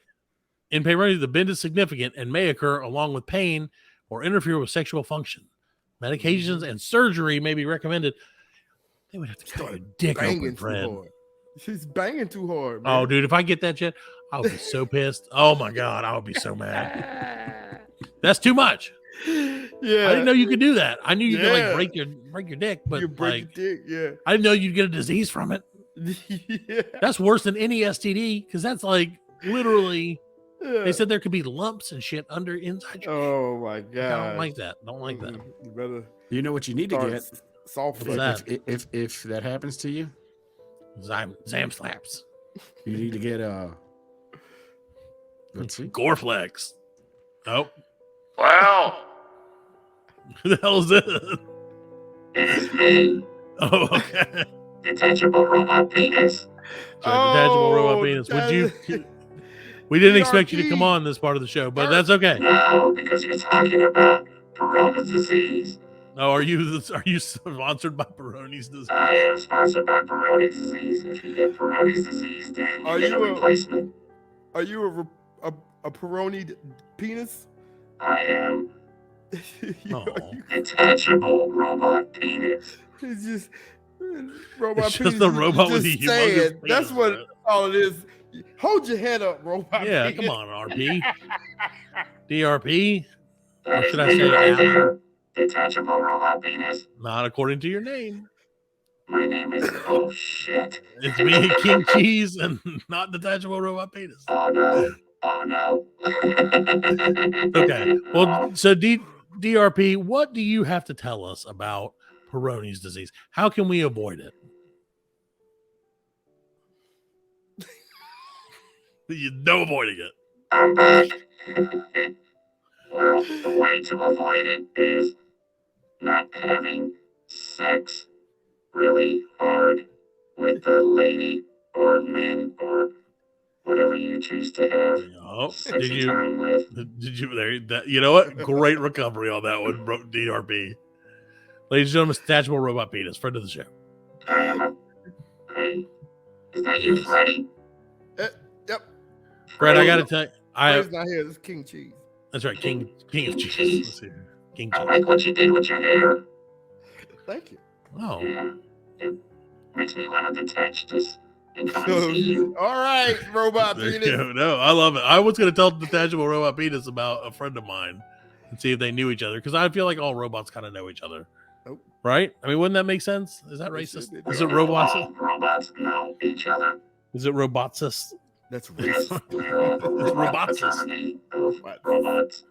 is significant and may occur along with pain or interfere with sexual function. Medications and surgery may be recommended. They would have to cut your dick Banging open, too friend. hard. She's banging too hard. Oh, Man. dude, if I get that shit, I would be so pissed. Oh my god, I would be so mad. That's too much. Yeah. I didn't know you could do that. I knew you could Yeah. like break your dick, but you break like your dick. Yeah. I didn't know you'd get a disease from it. Yeah. That's worse than any STD because that's like literally. Yeah. They said there could be lumps and shit under inside. Your Oh my dick. god. I don't like that. Don't like that. You better you know what you need to start get soft. What's that? if that happens to you, Zam slaps. you need to get let's see. Goreflex. Oh, Well, who the hell is this? It's me, Oh, okay. detachable robot penis. So detachable robot Oh, penis. Would you? that- We didn't expect you to come DRP. on this part of the show, but that's okay. No, because you're talking about Peyronie's disease. Oh, are you sponsored by Peroni's disease? I am sponsored by Peyronie's disease. If you get Peyronie's disease, then Are you get a you a- replacement. Are you a Peroni penis? I am Oh. detachable robot penis. It's just robot It's just penis. a you robot with just a humongous saying. That's penis, what bro. all it is. Hold your head up, robot. Yeah, penis. come on, RP. DRP? Or That is should I me say right Alan? there. Detachable robot penis. Not according to your name. My name is. Oh shit. It's me, King Cheese, and not detachable robot penis. Oh no. Oh no. Okay. Well, so DRP, what do you have to tell us about Peyronie's disease? How can we avoid it? No avoiding it. I'm back. Well, the way to avoid it is not having sex really hard with the lady or man or whatever you choose to have Oh, sexy time with. did you there? That, you know what? Great recovery on that one, DRP. Ladies and gentlemen, detachable robot penis, friend of the show. I am a. Hey, is that you, Freddy? Yep. Fred, I gotta tell you, Fred's not here. This is King Cheese. that's right, King of Cheese. Let's see. King I Cheese. like what you did with your hair. Thank you. Oh, Yeah, it makes me want to detach this and come and So, see you. all right, robot there you penis. go. No, I love it. I was gonna tell detachable robot penis about a friend of mine and see if they knew each other because I feel like all robots kind of know each other. Nope. Right? I mean, wouldn't that make sense? Is that It racist? should. Is it robots? All robots know each other. Is it robotsist? That's Yes, racist. we're a robot Robots. fraternity of robots.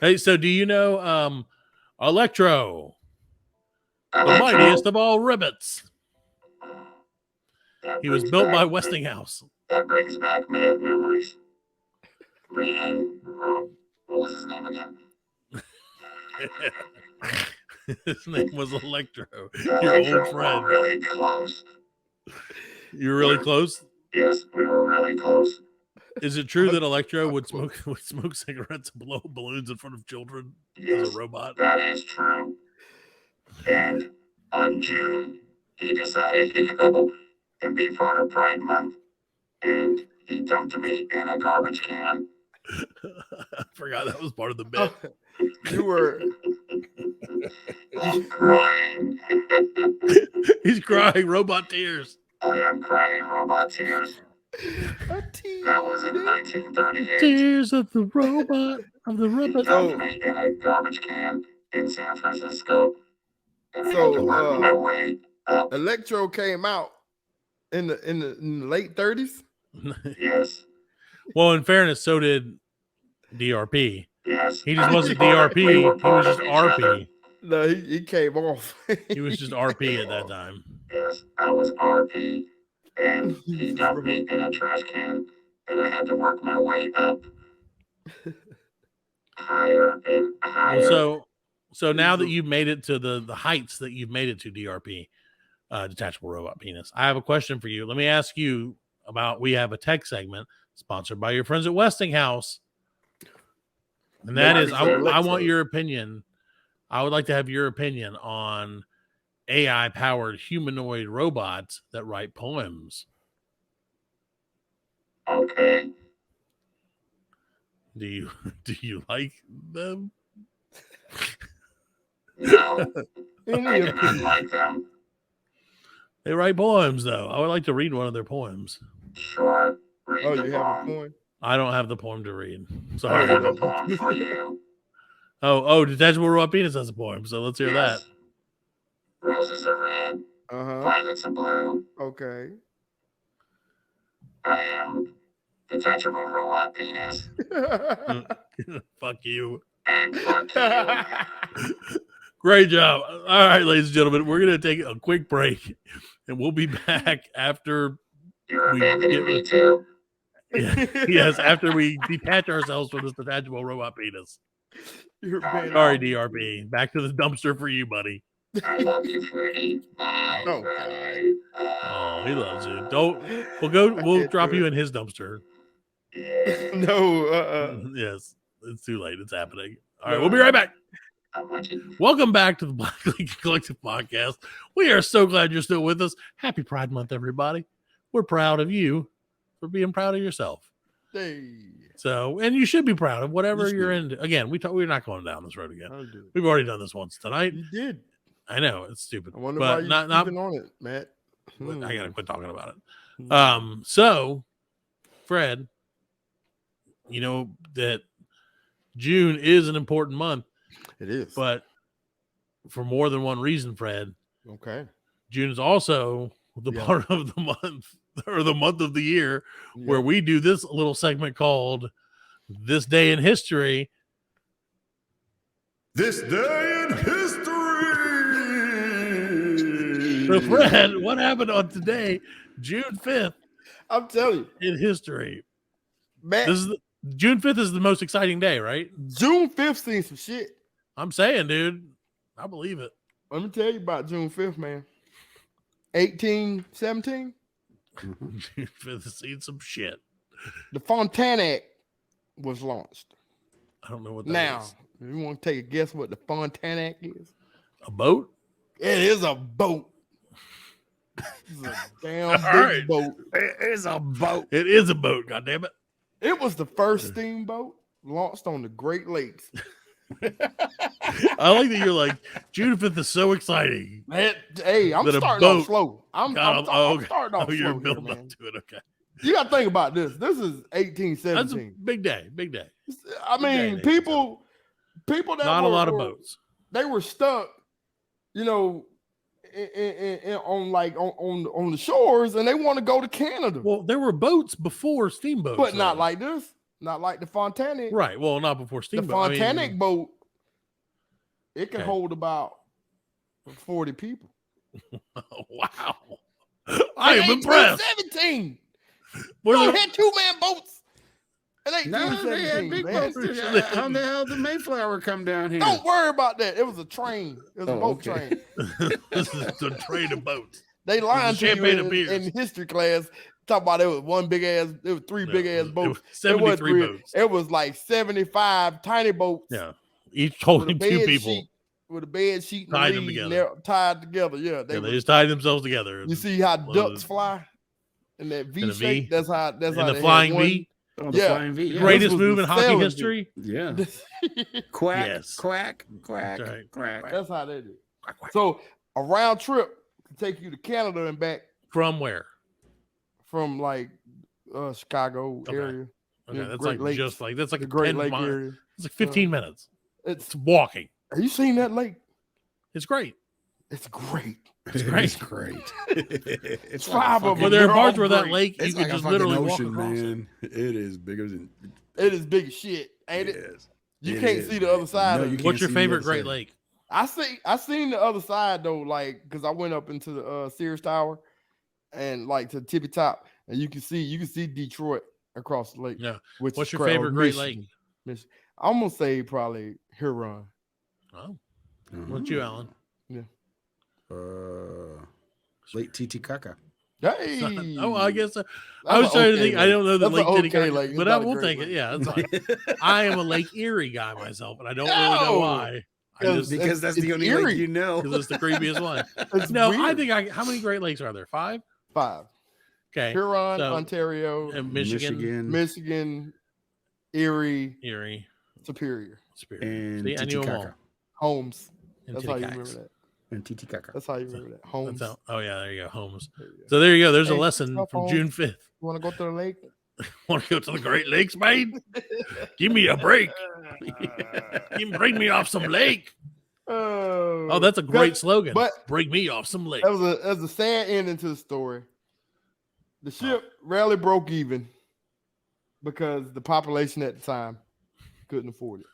Hey, so do you know Electro, the Electro, mightiest of all ribbits? that He was brings built by back- Westinghouse. That brings back mad memories. What was his name again? His name was Electro. Your Electro, old we friend. were really close. You're really close. Yes, we were really close. Is it true that Electro would smoke cigarettes and blow up balloons in front of children as Yes, a robot? that is true. And on June, he decided he'd go and be part of Pride Month. And he dumped me in a garbage can. I forgot that was part of the bit. Oh, you were. I'm crying. He's crying robot tears. I am crying robot tears. A teen. That was in 1938. Tears of the robot He Oh. dumped me in a garbage can in San Francisco. And I So, had to work my way up. Electro came out in the late 30s. Yes, Well, in fairness, so did DRP. yes. He just wasn't We were DRP. He was part just of each other. RP. No, he came off. He was just RP at that time. Yes, I was RP, and he dumped me in a trash can, and I had to work my way up higher and higher. Well, so now that you've made it to the heights that you've made it to DRP, detachable robot penis, I have a question for you. Let me ask you about. We have a tech segment sponsored by your friends at Westinghouse, and that is I want your opinion. I would like to have your opinion on AI powered humanoid robots that write poems. Okay, Do you like them? no, Any I do not opinion. like them. They write poems though. I would like to read one of their poems. Sure, read Oh, the you have a poem. point. I don't have the poem to read. I Sorry. have a poem for you. Oh, detachable robot penis has a poem. So let's hear that. Yes. Roses are red, Uh violets are blue. huh. Okay. I am detachable robot penis. Fuck you. And fuck you. Great job. All right, ladies and gentlemen, we're going to take a quick break and we'll be back after, You're We abandoning get- me too. yes, after we detach ourselves from this detachable robot penis. You're bad. Sorry, DRP. Back to the dumpster for you, buddy. I love you, Freddy. Oh, Bye. Oh, he loves you. Don't. We'll drop you in his dumpster. Yeah, No, Yes, it's too late. It's happening. All right, we'll be right back. I'm watching. Welcome back to the Black League Collective Podcast. We are so glad you're still with us. Happy Pride Month, everybody. We're proud of you for being proud of yourself. hey, So, and you should be proud of whatever You you're should. into. Again, we're not going down this road again. I'll do it. We've already done this once tonight. You did. I know it's stupid, I wonder why but you not. keeping on it, Matt. I gotta quit talking about it. Hmm. So, Fred, you know that June is an important month, It is. but for more than one reason, Fred. Okay. June is also the Yeah. part of the month or the month of the year Yeah. where we do this little segment called This Day in History. This day in history. So, Fred, what happened on today, June 5th, I'm telling you, in history? Matt. June 5th is the most exciting day, right? June 5th seen some shit. I'm saying, dude, I believe it. Let me tell you about June 5th, man. 1817, June 5th has seen some shit. the Fontanac was launched. I don't know what that Now, is. if you want to take a guess what the Fontanac is? A boat? It is a boat. It's a damn big right. boat. It is a boat. It is a boat, goddammit. It was the first steamboat launched on the Great Lakes. I like that you're like, June 5th is so exciting. Man, hey, I'm That a starting off boat slow. I'm got starting off Oh, you're slow here, building man. up to it. Okay. You got to think about this. This is That's a 1817. big day. Big day. I mean, day, people that Not a were- lot of were- boats. They were stuck, you know, on the shores, and they want to go to Canada, Well, there were boats before steamboats. but not though. like this. Not like the Fontanic. Right. Well, not before The steamboat. Fontanic boat, it can Okay. hold about 40 people. Wow. I am impressed. 17. Were We there- had 2-man boats. In No, they had 1817. big man. boats. How the hell did Mayflower come down here? Don't worry about that. It was a train. It was a Oh, boat okay. train. This is the trade of boats. They lied to you champagne and beers. in history class. Talk about it was one big ass. It was three No, big it ass was- boats. It was 73 three- boats. It was like 75 tiny boats. Yeah. Each with a holding two bed people. sheet, with a bed sheet and Tied a them lead, and together. they're tied together. Yeah, Yeah, they, they just tied themselves together. you see how one of ducks the- fly in that V in a shape. V? That's how. That's And how the they had flying one- V, Oh, the Yeah. flying V. Yeah. greatest was move the in hockey sailing V. history. Yeah. That's Quack, Yes. quack, quack, That's right. quack. how they do. Quack, quack. So a round trip to take you to Canada and back From where? from like Chicago Okay. area, Okay, Yeah, that's Great like Lakes. just like that's like the a Great 10 Lake mile. area. It's like 15 minutes. It's It's walking. have you seen that lake? It's great. It's great. It's great. It's great. It's like a Five of fucking- But there are they're parts all where that great. lake you It's can like a just fucking literally walk ocean, across it. man. It is bigger than. It is big as shit, ain't it? Yes. You It can't is, see the man. other side. No, of you it. can't What's your see the favorite other Great side. Lake? I seen the other side though, like because I went up into the Sears Tower and like to the tippy top, and you can see Detroit across the lake. Yeah. Which What's is your cra- or favorite Great Lake? Michigan. I'm gonna say probably Huron. Oh, what's you, Alan? Lake Titicaca. Hey, Oh, I guess I That's was an trying to okay think. I lake. don't know the That's Lake an okay Titicaca, lake. It's but not I a will great take it. lake. Yeah, that's fine. I am a Lake Erie guy myself, and I don't really know No. why. I Because just Because that's it's the only eerie. lake you know. because it's the creepiest one. It's No, I weird. think how many Great Lakes are there? 5? 5. Okay. Huron, so- Ontario, And Michigan, Michigan, Erie, Erie, Superior, Superior. and See, I knew 'em all. Titicaca. Holmes. And That's how you Titicaca. remember that. And Titicaca. That's how you remember that. Holmes. That's how, oh yeah, there you go, Holmes. There you go. So there you go. There's a Hey, lesson tough from Holmes. June 5th. You want to go to the lake? Want to go to the Great Lakes, man? Give me a break. Bring me off some lake. Oh, that's a great slogan. but- Bring me off some lake. That was a sad ending to the story. The ship rarely broke even because the population at the time couldn't afford it.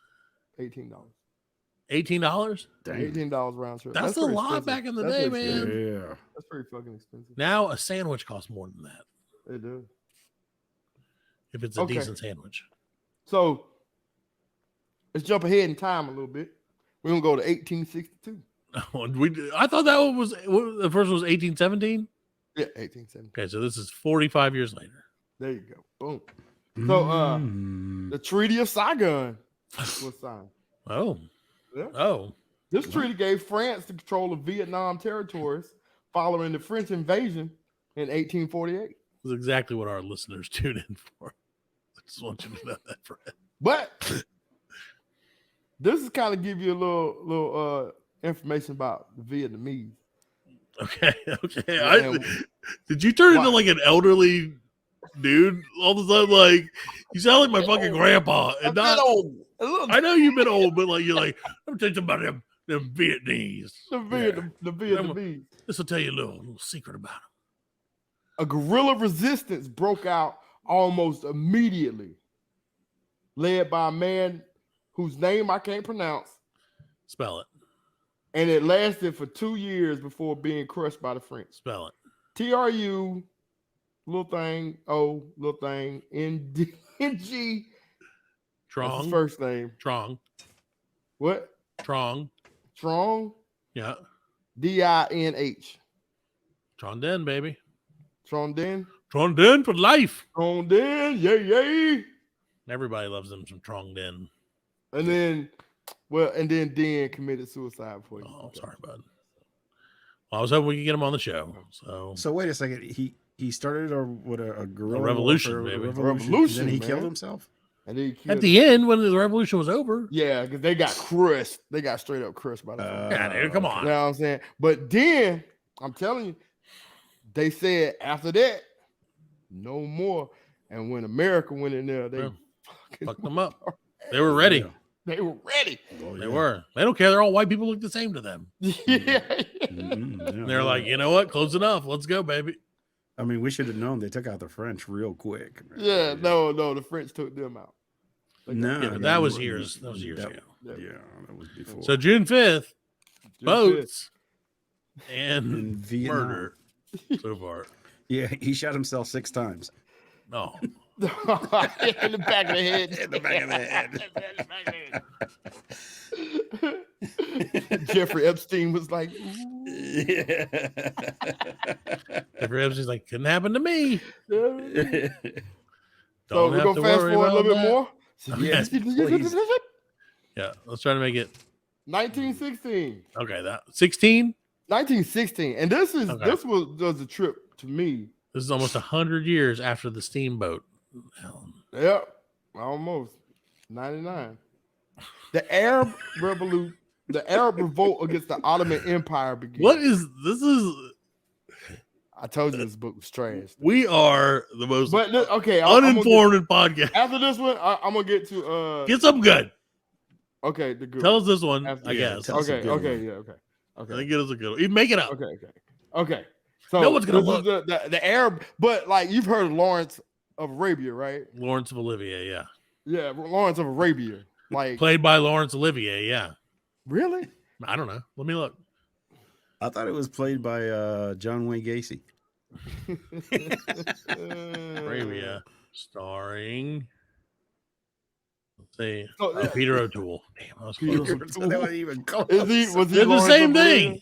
$18. $18? $18 round trip. That's a pretty lot expensive. back in the That's day, pretty man. expensive. Yeah. That's pretty fucking expensive. Now a sandwich costs more than that It does. if it's a Okay. decent sandwich. So let's jump ahead in time a little bit. We're gonna go to 1862. I thought that one was the first one was 1817. Yeah, 1870. Okay, so this is 45 years later. There you go. Boom. So Mm. the Treaty of Saigon was signed. Oh, Yeah. oh, This treaty gave France the control of Vietnam territories following the French invasion in 1848. this is exactly what our listeners tune in for. I just want you to know that, Fred. But this is kind of give you a little information about the Vietnamese. Okay, okay. And Did you turn into why- like an elderly dude all of a sudden? Like you sound like my fucking grandpa, I'm and not. old. A little- I know you've been old, but like you're like, I'm telling you about them Vietnamese. the Vietnamese. This will tell you a little secret about them. A guerrilla resistance broke out almost immediately, led by a man whose name I can't pronounce, Spell it. and it lasted for 2 years before being crushed by the French. Spell it. TRU, little thing, O, little thing, NG. That's his Trong. first name. Trong. What? Trong. Strong? Yeah. DINH. Trondin, baby. Trondin? Trondin for life. Trondin, yay. Everybody loves them some Trondin. And then, Dan committed suicide before he Oh, sorry, bud. Well, I was hoping we could get him on the show. So So wait a second. He started a guerrilla revolution, warfare, baby. Revolution, Then he man. killed himself. And then he at killed the end, when the revolution was over, yeah, because they got crushed. They got straight up crushed by the French. yeah, dude, come You on. know what I'm saying? But then, I'm telling you, they said after that, no more. And when America went in there, they Yeah. fucking Fucked them up. They were ready. they were ready. Oh, They were. They don't care. They're all white people look the same to them. Yeah. And they're like, you know what? Close enough. Let's go, baby. I mean, we should have known they took out the French real quick. Yeah, no, the French took them out. No, Yeah, but that was years. That was years that- ago. Yeah, that was before. So June 5th, June boats and in Vietnam. murder so far. Yeah, he shot himself 6 times. No. 5th. In the back of the head. In the back of the head. Jeffrey Epstein was like, Yeah. Jeffrey Epstein's like, couldn't happen to me. so Don't we're have gonna to fast worry forward a little about bit more. Yes, please. Yeah, let's try to make it 1916. okay. That 16. 1916. And this Okay. was a trip to me. This is almost 100 years after the steamboat. Yep. Almost. 99. The Arab Revolution, the Arab revolt against the Ottoman Empire began. What is this? Is I told you this book was trash. we are the most But okay, I'm gonna uninformed in podcast. after this one, I'm gonna get to Get something good. okay, the good Tell one. us this one, After- I yeah, guess. tell us a Okay, good okay, one. yeah, okay. I think Okay. it is a good one. You make it up. Okay. So No one's gonna this is the Arab, but like you've heard of Lawrence of Arabia, right? Lawrence of Olivier, yeah. Yeah, Lawrence of Arabia. Like Played by Laurence Olivier, yeah. really? I don't know. Let me look. I thought it was played by John Wayne Gacy. Arabia, starring. Let's see. So, yeah. Peter O'Toole. Damn, I was Peter close. O'Toole. That wasn't even close. Was he They're the Lawrence same of Arabia? thing.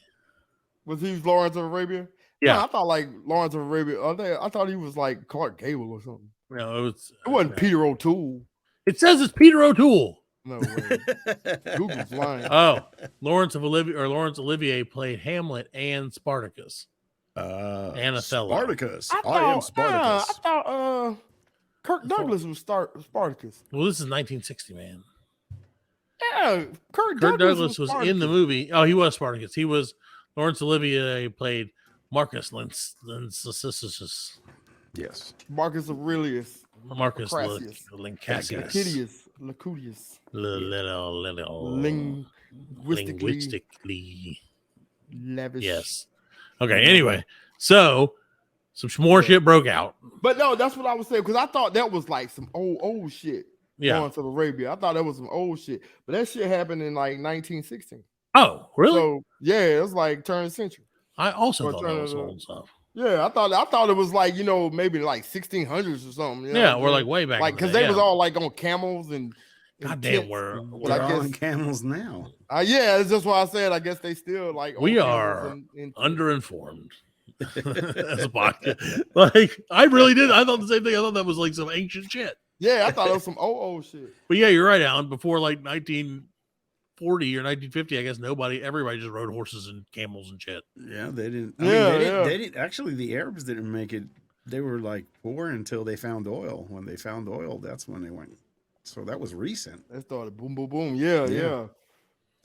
Was he Lawrence of Arabia? Yeah. No, I thought like Lawrence of Arabia. I thought he was like Clark Gable or something. No, It wasn't Peter O'Toole. It says it's Peter O'Toole. No way. Google's lying. Oh, Lawrence Olivier played Hamlet and Spartacus. And Othello. Spartacus. I am Spartacus. I thought Kirk Douglas was Spartacus. Well, this is 1960, man. Yeah, Kirk Kirk Douglas was Spartacus. in the movie. Oh, he was Spartacus. He was Laurence Olivier played Marcus Lincesius. Yes. Marcus Aurelius. Marcus Crassus. Lincasius. Lacudius. Little linguistically. Lavish. Yes. Okay. Anyway, so some more shit broke out. But no, that's what I was saying because I thought that was like some old shit. Yeah. Lawrence of Arabia. I thought that was some old shit, but that shit happened in like 1916. Oh, really? So yeah, it was like turn century. I also Or thought that turn was it- old stuff. Yeah, I thought it was like maybe like 1600s or something. You know Yeah, what I'm or saying? like way back. like in the because day, they was yeah. all like on camels and God damn, intense. we're But They're I all on guess, camels now. yeah, it's just why I said. I guess they still like. We on are cameras and underinformed as a podcast. Like, I really did. I thought the same thing. I thought that was like some ancient shit. yeah, I thought it was some old shit. But yeah, you're right, Alan. Before like 1940 or 1950, I guess everybody just rode horses and camels and shit. Yeah, they didn't. They didn't. Actually, the Arabs didn't make it. They were like poor until they found oil. When they found oil, that's when they went. So that was recent. They started boom, boom, boom. Yeah, Yeah.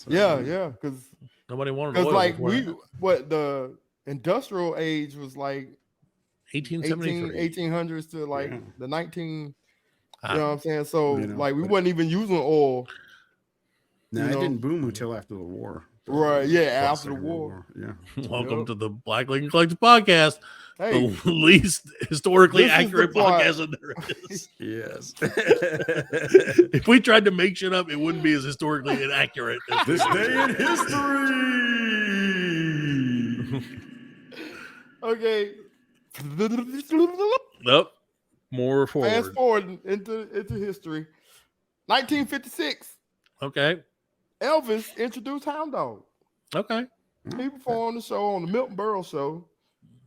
yeah, So, yeah. Because Nobody wanted oil like before that. what the industrial age was like 1873. 1800s to like Yeah. the 19. Ah, You know what I'm saying? So You know, like we but- wasn't even using oil. No, you it know. didn't boom until after the war. Right, yeah, After after the Second war. World Yeah. Welcome Yep. to the Black Lincoln Collective podcast, Hey, the least historically This is the accurate part. podcast that there is. Yes. If we tried to make shit up, it wouldn't be as historically inaccurate. As This day in history. okay. Nope. More Fast forward. forward into history. 1956, Okay. Elvis introduced Hound Dog. Okay. He performed the show on the Milton Berle Show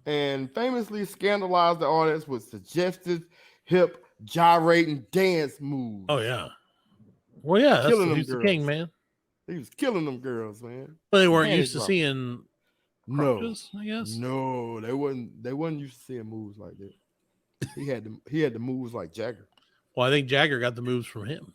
and famously scandalized the audience with suggestive, hip, gyrating dance moves. Oh yeah. Well, yeah. That's Killing them he's the girls. king, man. He was killing them girls, man. But they weren't Man, used to it's rough. seeing No, crotches, I guess. no, they wasn't used to seeing moves like that. He had the moves like Jagger. Well, I think Jagger got the moves from him.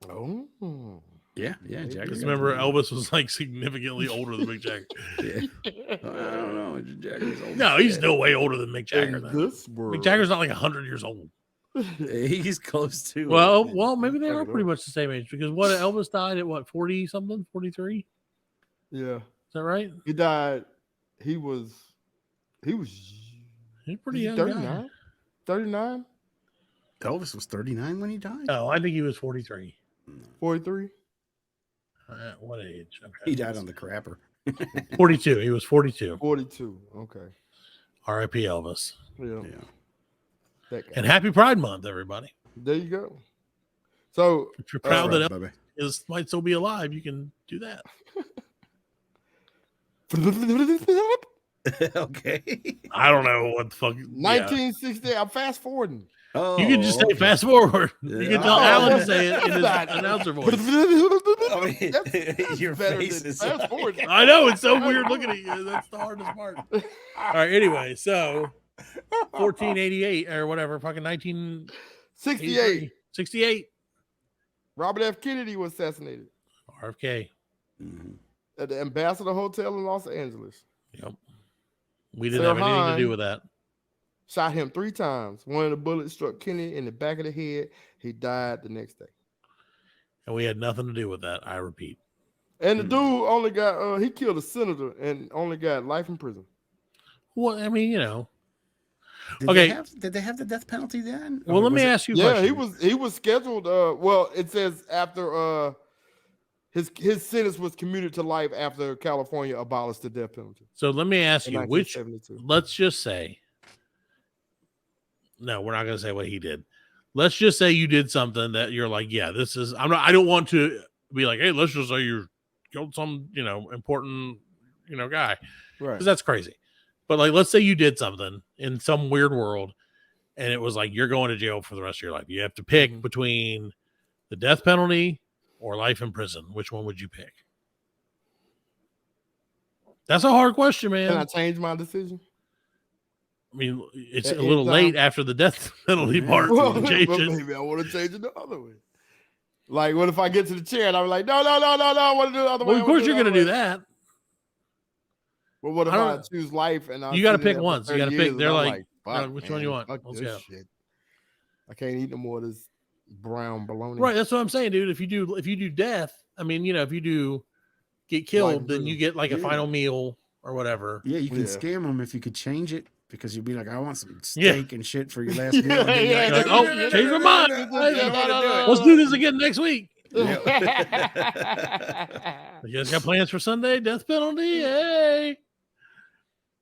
Oh, Yeah, yeah. Jagger Because got remember, the- Elvis was like significantly older than Mick Jagger. Yeah. I don't know. Jagger's old. No, he's no way older than Mick Jagger. in Though. this world, Mick Jagger's not like 100 years old. He's close to. it. Well, maybe they Look are it pretty up. much the same age because what Elvis died at what 40 something, 43? Is yeah, that right? he died. He was He's a pretty young. 39. Guy. 39, Elvis was 39 when he died. No, I think he was 43. 43. What age? Okay. He died on the crapper. 42. He was 42. 42. Okay. R.I.P. Elvis. Yeah. Yeah. That guy. And happy Pride Month, everybody. There you go. So If you're proud Right, that Bubba. Elvis might still be alive, you can do that. Okay. I don't know what the fuck. 1960. I'm fast forwarding. Oh, You can just say fast forward. You can tell Oh, Alan to say it in his Not- announcer voice. Your better face than is fast forward. I know it's so weird looking at you. That's the hardest part. All right. Anyway, 1488 or whatever, fucking 1968. 68. 68. Robert F. Kennedy was assassinated RFK. Mhm. at the Ambassador Hotel in Los Angeles. Yep. We didn't Sir have anything to do Hahn with that. shot him 3 times. One of the bullets struck Kennedy in the back of the head. He died the next day. And we had nothing to do with that. I repeat. And the dude only got he killed a senator and only got life in prison. Well, I mean, you know. Did Okay. Did they have the death penalty then? Well, Or let me was it- ask you a Yeah, question. he was scheduled. Well, it says after his sentence was commuted to life after California abolished the death penalty. So let me ask in you, which 1972. let's just say, no, we're not going to say what he did. Let's just say you did something that you're like, yeah, this is, I don't want to be like, hey, let's just say you killed some, important, guy. Right. Because that's crazy. But like, let's say you did something in some weird world and it was like, you're going to jail for the rest of your life. You have to pick Mhm. between the death penalty or life in prison. Which one would you pick? That's a hard question, man. Can I change my decision? I mean, it's At a little any late time? after the death penalty Yeah. part. Well, to change but it. maybe I want to change it the other way. Like, what if I get to the chair and I'm like, no, I want to do the other way. Well, of course you're going to do that. But what if I I, don't- choose life and I You gotta sit pick there for once. You 30 gotta pick. years and They're I'm like, fuck, which one you man, want? fuck Let's this go. shit. I can't eat no more of this brown bologna. Right. That's what I'm saying, dude. If you do death, I mean, if you do get killed, then prison. you get like a Yeah. final meal or whatever. Yeah, you can Yeah. scam them if you could change it because you'd be like, I want some Yeah. steak and shit for your last meal. And then Yeah, you're Like, like, oh, "No, no, change no, my no, mind. no, no, Yeah, no, no, no, Let's do this again next week. Yeah. You guys got plans for Sunday? Death penalty? Hey.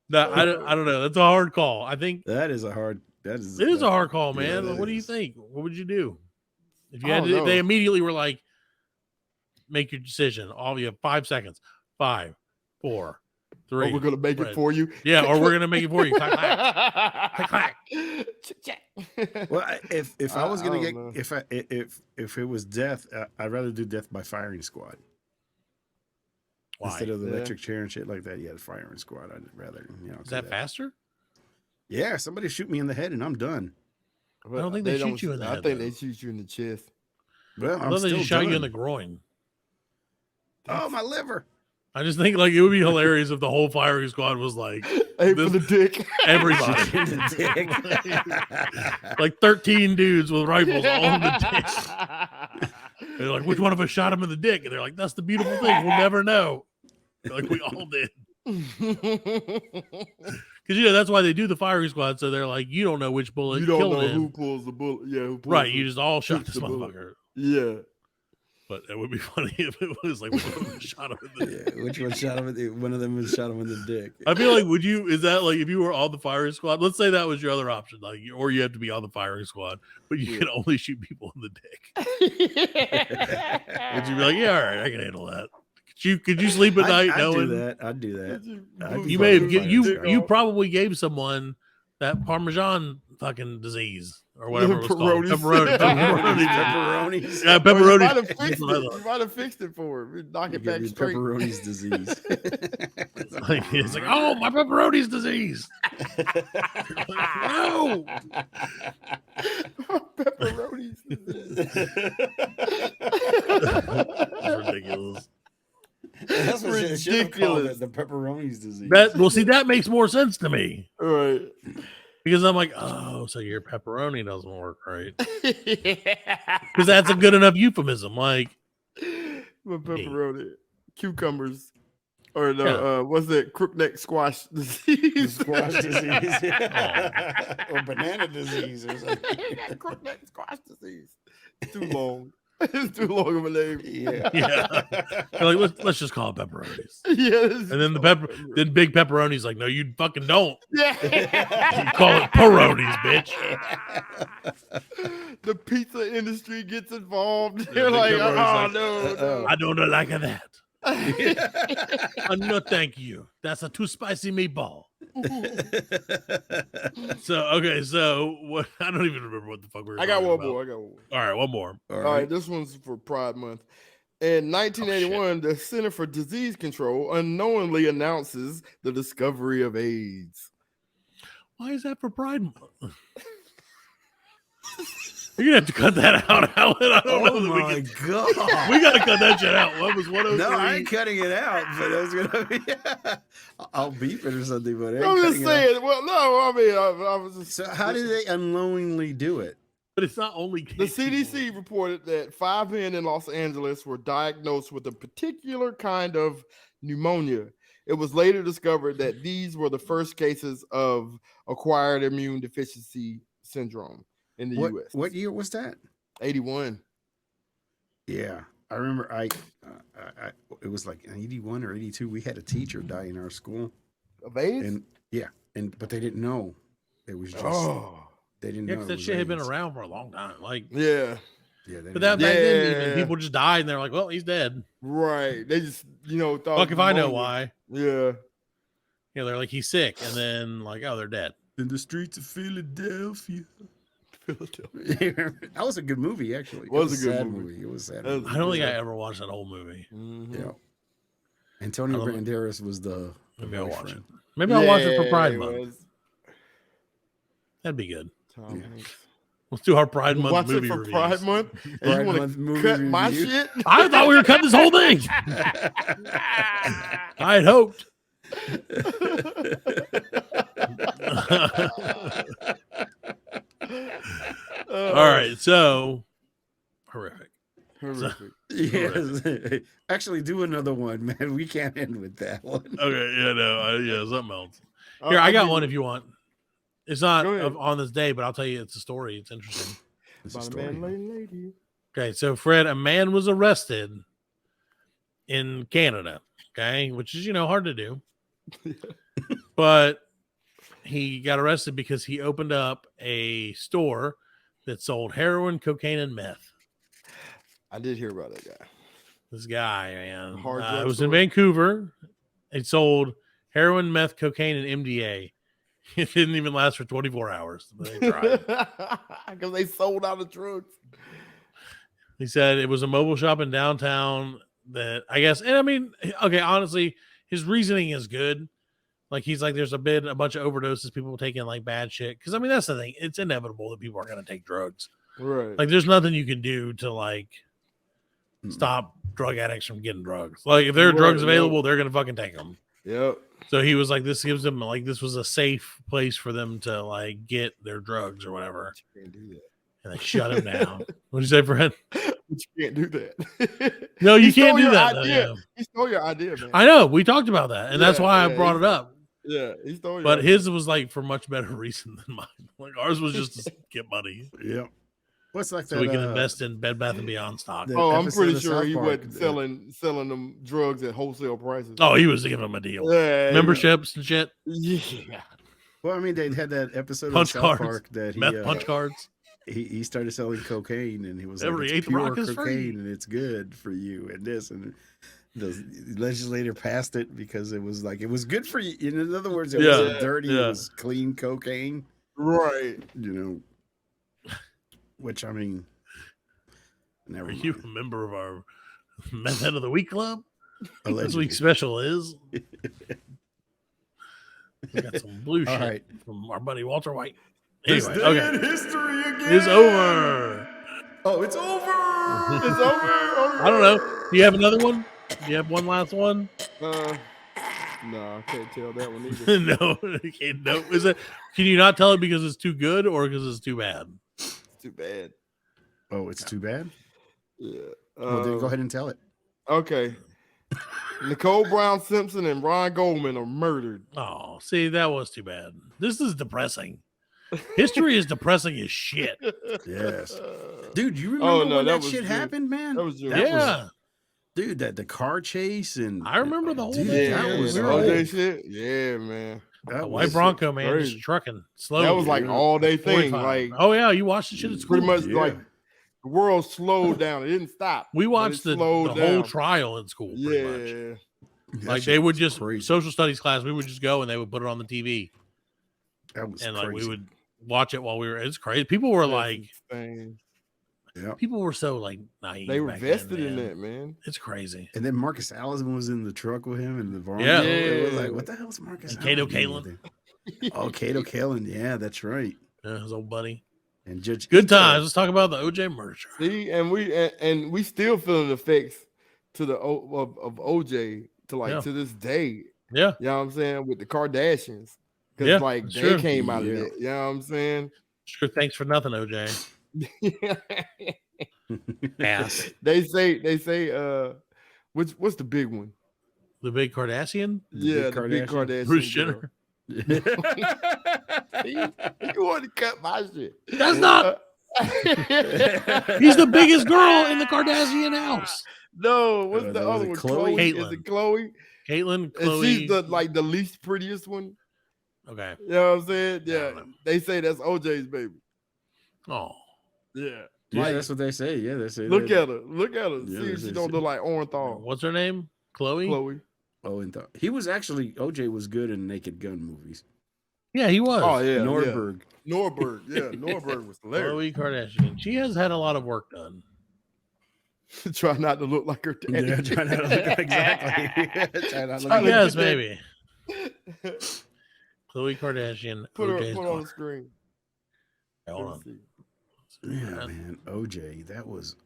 No, I don't know. That's a hard call. I think That is a hard. That is. it is a hard call, Yeah, man. that What do you is. think? What would you do If you had I to, don't they know. immediately were like, make your decision. All you have 5 seconds. 5, 4, 3. Or we're gonna make Fred. it for you. Yeah, or we're gonna make it for you. Clack, clack. Clack, Chick-chack. Well, if I was gonna I get don't know. if it was death, I'd rather do death by firing squad Why? instead of the Yeah. electric chair and shit like that. Yeah, the firing squad. I'd rather Is do that faster? Yeah, somebody shoot me in the head and I'm done. But don't think they shoot you in the I head, think though. they shoot you in the chest. Well, I I'm thought they still just shot you in done. the groin. Oh, my liver. I just think like it would be hilarious if the whole firing squad was like Aim for This- the dick. everybody, In the dick. like 13 dudes with rifles all in the dick. They're like, which one of us shot him in the dick? And they're like, that's the beautiful thing. We'll never know. They're like, we all did. Because that's why they do the firing squad. So they're like, you don't know which bullet You don't killed know him. who pulls the bullet. Yeah, who pulls Right, the- you just all shot shoots this the bullet. motherfucker. Yeah. But it would be funny if it was like which one of us shot him in the dick. Yeah, which one shot him? One of them was shot him in the dick. I feel like is that like if you were on the firing squad? Let's say that was your other option, like or you have to be on the firing squad, but you can only shoot people in the dick. Would you be like, yeah, all right, I can handle that? Could you sleep at night I'd knowing do that. I'd do that. I'd be you fucking may have firing you squad. probably gave someone that Parmesan fucking disease or whatever it was called. Pepperonis. Pepperonis. Yeah, Oh, pepperoni. You might have fixed That's what I it. thought. You might have fixed it for him. You knock You it give back me straight. pepperoni's disease. It's like, oh, my pepperoni's disease. No. Pepperonis. That's ridiculous. That's what it should have called Ridiculous. it, the pepperoni's disease. See, that makes more sense to me All right. because I'm like, oh, so your pepperoni doesn't work right because that's a good enough euphemism. Like, But pepperoni, cucumbers, or the what's it? Crookneck squash The disease. squash disease. Or banana disease or something. Crookneck squash disease. Too long. It's too long of a name. Yeah. yeah, they're like let's just call it pepperonis. Yes. And then then big pepperoni's like, no, you fucking don't. Yeah. You call it peronis, bitch. The pizza industry gets involved. Yeah, They're big like, pepperoni's oh like, no. I don't like that. No, thank you. That's a too spicy meatball. So what? I don't even remember what the fuck we were. I got talking one about. more. I got one more. All right, one more. All All right, right. this one's for Pride Month. In 1981, the Center for Disease Control unknowingly announces the discovery of AIDS. Why is that for Pride Month? You're gonna have to cut that out, Alan. I don't know Oh that my we can. god. We gotta cut that shit out. What was 103? No, I ain't cutting it out, but that's gonna be. I'll beep it or something, but I ain't I'm just cutting it out. saying. Well, no, I mean, I was just. So how did they unknowingly do it? But it's not only The gay people. CDC reported that 5 men in Los Angeles were diagnosed with a particular kind of pneumonia. It was later discovered that these were the first cases of acquired immune deficiency syndrome in the U.S. What year was that? 81. Yeah, I remember. I it was like 81 or 82. We had a teacher die in our school, Of AIDS? and but they didn't know. It was just they didn't Yeah, know. because it that was shit had been AIDS. around for a long time. Like, Yeah, Yeah, they but that didn't back know. then, even Yeah. people just died, and they're like, "Well, he's dead." right. They just, thought. Fuck if I know pneumonia. why. Yeah. Yeah, they're like, "He's sick," and then like, "Oh, they're dead." In the streets of Philadelphia. Philadelphia. That was a good movie, actually. It Was a good sad movie. It was a sad. That was movie. I don't think I Yeah. ever watched that whole movie. Mhm. Yeah. Antonio I love it. Banderas was the Maybe I'll watch it. boyfriend. Maybe I'll watch it for Yeah, Pride it Month. was That'd be good. Tom Yeah. Hanks. Let's do our Pride Month Watch it movie for reviews. Pride Month. And you Pride want Month to movie cut my review. shit? I thought we were cutting this whole thing. I had hoped. All right, so horrific. Horrific. Yes. Actually, do another one, man. We can't end with that one. Okay, yeah, no, yeah, something else. I'll- Here, I I'll got give one you- if you want. It's not Go ahead. on this day, but I'll tell you it's a story. It's interesting. It's a About a story. man, lady. Okay, so Fred, a man was arrested in Canada, okay, which is, hard to do. But he got arrested because he opened up a store that sold heroin, cocaine, and meth. I did hear about that guy. This guy, man. Hard It drug was in store? Vancouver. It sold heroin, meth, cocaine, and MDA. It didn't even last for 24 hours. They tried. Because they sold out of drugs. He said it was a mobile shop in downtown that I guess, and I mean, okay, honestly, his reasoning is good. Like he's like, there's a bunch of overdoses, people taking like bad shit. Because I mean, that's the thing; it's inevitable that people are going to take drugs. Right. Like, there's nothing you can do to like stop drug addicts from getting drugs. Like, if there are drugs available, they're going to fucking take them. Yep. So he was like, this gives them like this was a safe place for them to like get their drugs or whatever. You can't do that. And they shut him down. What'd you say, Fred? But you can't do that. No, you He can't stole do your that. idea. Yeah. He stole your idea, man. I know. We talked about that, and that's Yeah, why I yeah, brought it up. Yeah, he stole your But idea. his was like for much better reason than mine. Like ours was just to get money, Yep. What's like so that? we can invest in Bed Bath and Beyond stock. the Oh, I'm episode pretty of sure South he Park wasn't that- selling them drugs at wholesale prices. Oh, he was giving them a deal. Yeah, Memberships and shit, Yeah. Well, I mean, they had that episode Punch of South cards, Park that meth punch cards. he started selling cocaine, and he was like, Every it's eighth pure rock is free. cocaine, and it's good for you, and this, and the legislator passed it because it was like it was good for you. In other words, it Yeah, wasn't dirty; yeah. it was clean cocaine. Right. You know, which I mean, never Are mind. you a member of our Meth Head of the Week club? This Allegedly. week's special is we got some blue All shit right. from our buddy Walter White. This Anyway, day okay, in history again. it's over. Oh, it's over. It's over. I don't know. Do you have another one? Do you have one last one? No, I can't tell that one either. No, you can't. No, is it? Can you not tell it because it's too good or because it's too bad? It's too bad. Oh, it's too bad. Yeah. Well, then go ahead and tell it. Okay. Nicole Brown Simpson and Ron Goldman are murdered. Oh, see, that was too bad. This is depressing. History is depressing as shit. Yes. Dude, you Oh, remember no, when that that was shit good. happened, man? That was good. Yeah, Dude, that the car chase and I remember the whole Dude, thing. Yeah, that was the we were old. OJ shit. Yeah, man. that the white was- Bronco man crazy. just trucking slowly. That was like yeah. all day thing. 45. Like oh yeah, you watched the shit at school. pretty much Yeah. like the world slowed down. It didn't stop. We but watched it the slowed whole down. trial in school. Pretty much. Yeah. that Like shit they would was just crazy. social studies class. We would just go and they would put it on the TV, That was and like crazy. we would watch it while we were. It's crazy. People were That's like, insane. Yeah. people were so like naive. They were back vested then, in man. that, man. It's crazy. And then Marcus Allison was in the truck with him and the Bronco. Yeah. It was Yeah. like, what the hell is Marcus And Kato Allison doing Kalin. with him? Oh, Kato Kalin. Yeah, that's right. Yeah, his old buddy. And Judge Good Ito. times. Let's talk about the OJ murder trial. See, and we still feeling the effects to the of OJ to like Yeah. to this day. Yeah, You know what I'm saying? With the Kardashians. Because Yeah, like that's they true. came out of Yeah. it. You know what I'm saying? sure. Thanks for nothing, OJ. Ass. they say what's the big one? The big Kardashian, Yeah, big the big Kardashian? Kardashian. Bruce girl. Jenner. You want to cut my shit. That's not. He's the biggest girl in the Kardashian house. No, what's the was other it one? Chloe? Chloe. Is Caitlyn. it Chloe? Caitlyn, And Chloe. she's the least prettiest one. Okay. You know what I'm saying? I Yeah. don't know. They say that's OJ's baby. Oh, Yeah. Yeah, Like, that's what they say. Yeah, they say look that. at her. Look at her. Yeah, See if they she don't say- look like Orenthal. what's her name? Chloe. Chloe. Oh, and he was actually OJ was good in Naked Gun movies. Yeah, he was. Oh yeah. Nordberg. Yeah. Norberg. Yeah. Norberg was hilarious. Chloe Kardashian. She has had a lot of work done. Try not to look like her dad. Yeah, try not to look exactly. Try not to look Try like- to Yes, get that- maybe. Chloe Kardashian. Put her OJ's put on daughter. the screen. Hold Let me on. see. Yeah, man. OJ, that was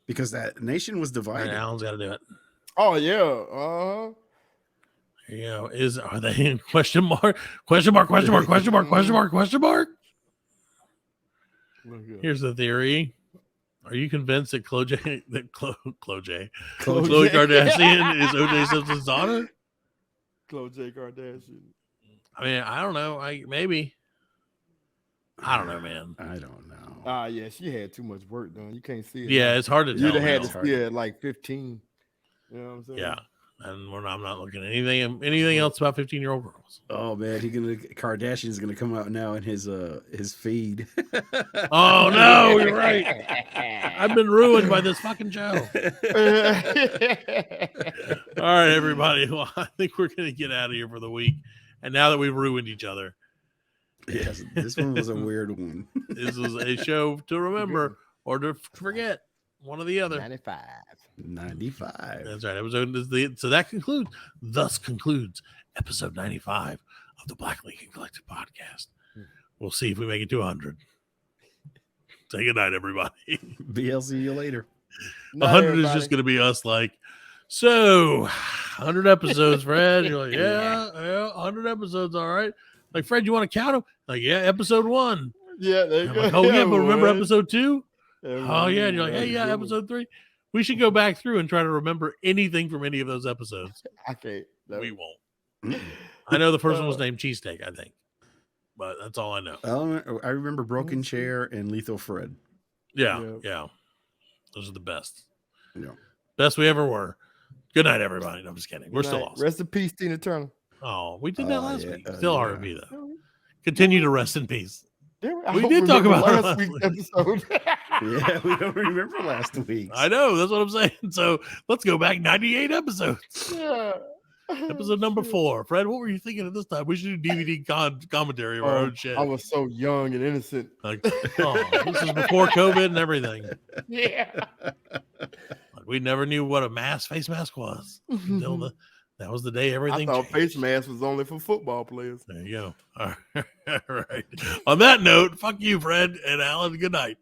because that nation was All right, divided. Alan's got to do it. Oh yeah. Uh-huh. Here you go. Are they in question mark? Question mark? Question mark? Question mark? Question mark? Question mark? Look here. Here's the theory. Are you convinced that Chloe Khloe Kardashian is OJ Simpson's daughter? Khloe J. Kardashian. I mean, I don't know. Maybe. I don't know, man. I don't know. Yeah, she had too much work done. You can't see it. Yeah, it's hard to tell. You'd have had now. to see it at like 15. You know what I'm saying? Yeah. and I'm not looking at anything else about 15-year-old girls. Oh man, Kardashian's gonna come out now in his feed. Oh no, you're right. I've been ruined by this fucking show. All right, everybody. Well, I think we're gonna get out of here for the week. And now that we've ruined each other, Yes, this one was a weird one. this was a show to remember or to forget. One or the other. 95. That's right. So that concludes episode 95 of the Black Lincoln Collective podcast. We'll see if we make it to 100. Say good night, everybody. BL, see you later. 100 is just going to be us like, so 100 episodes, Fred. You're like, yeah, 100 episodes. All right. Like, Fred, you want to count them? Like, yeah, episode 1. Yeah, there you I'm go. like, oh, yeah, but remember man. episode 2? Yeah, Oh, yeah. And you're like, man, hey, yeah, good episode 3. We should go back through and try to remember anything from any of those episodes. I can't. No. We won't. I know the first one was named Cheesesteak, I think. But that's all I know. I remember Broken Chair and Lethal Fred. Yeah. Those are the best. Yeah. Best we ever were. Good night, everybody. No, I'm just kidding. We're still awesome. Rest in peace, Tina Turner. Oh, we did that last yeah. week. Still Yeah. R&B, though. Continue to rest in peace. I We hope did talk remember about last it week's episode. Yeah, we don't remember last week. I know. That's what I'm saying. So let's go back 98 episodes. Yeah. Episode number 4. Fred, what were you thinking at this time? We should do DVD commentary of our own shit. I was so young and innocent. Like, this is before COVID and everything. Yeah. Like, we never knew what a face mask was until that was the day I everything thought changed. face mask was only for football players. There you go. All right. On that note, fuck you, Fred and Alan. Good night.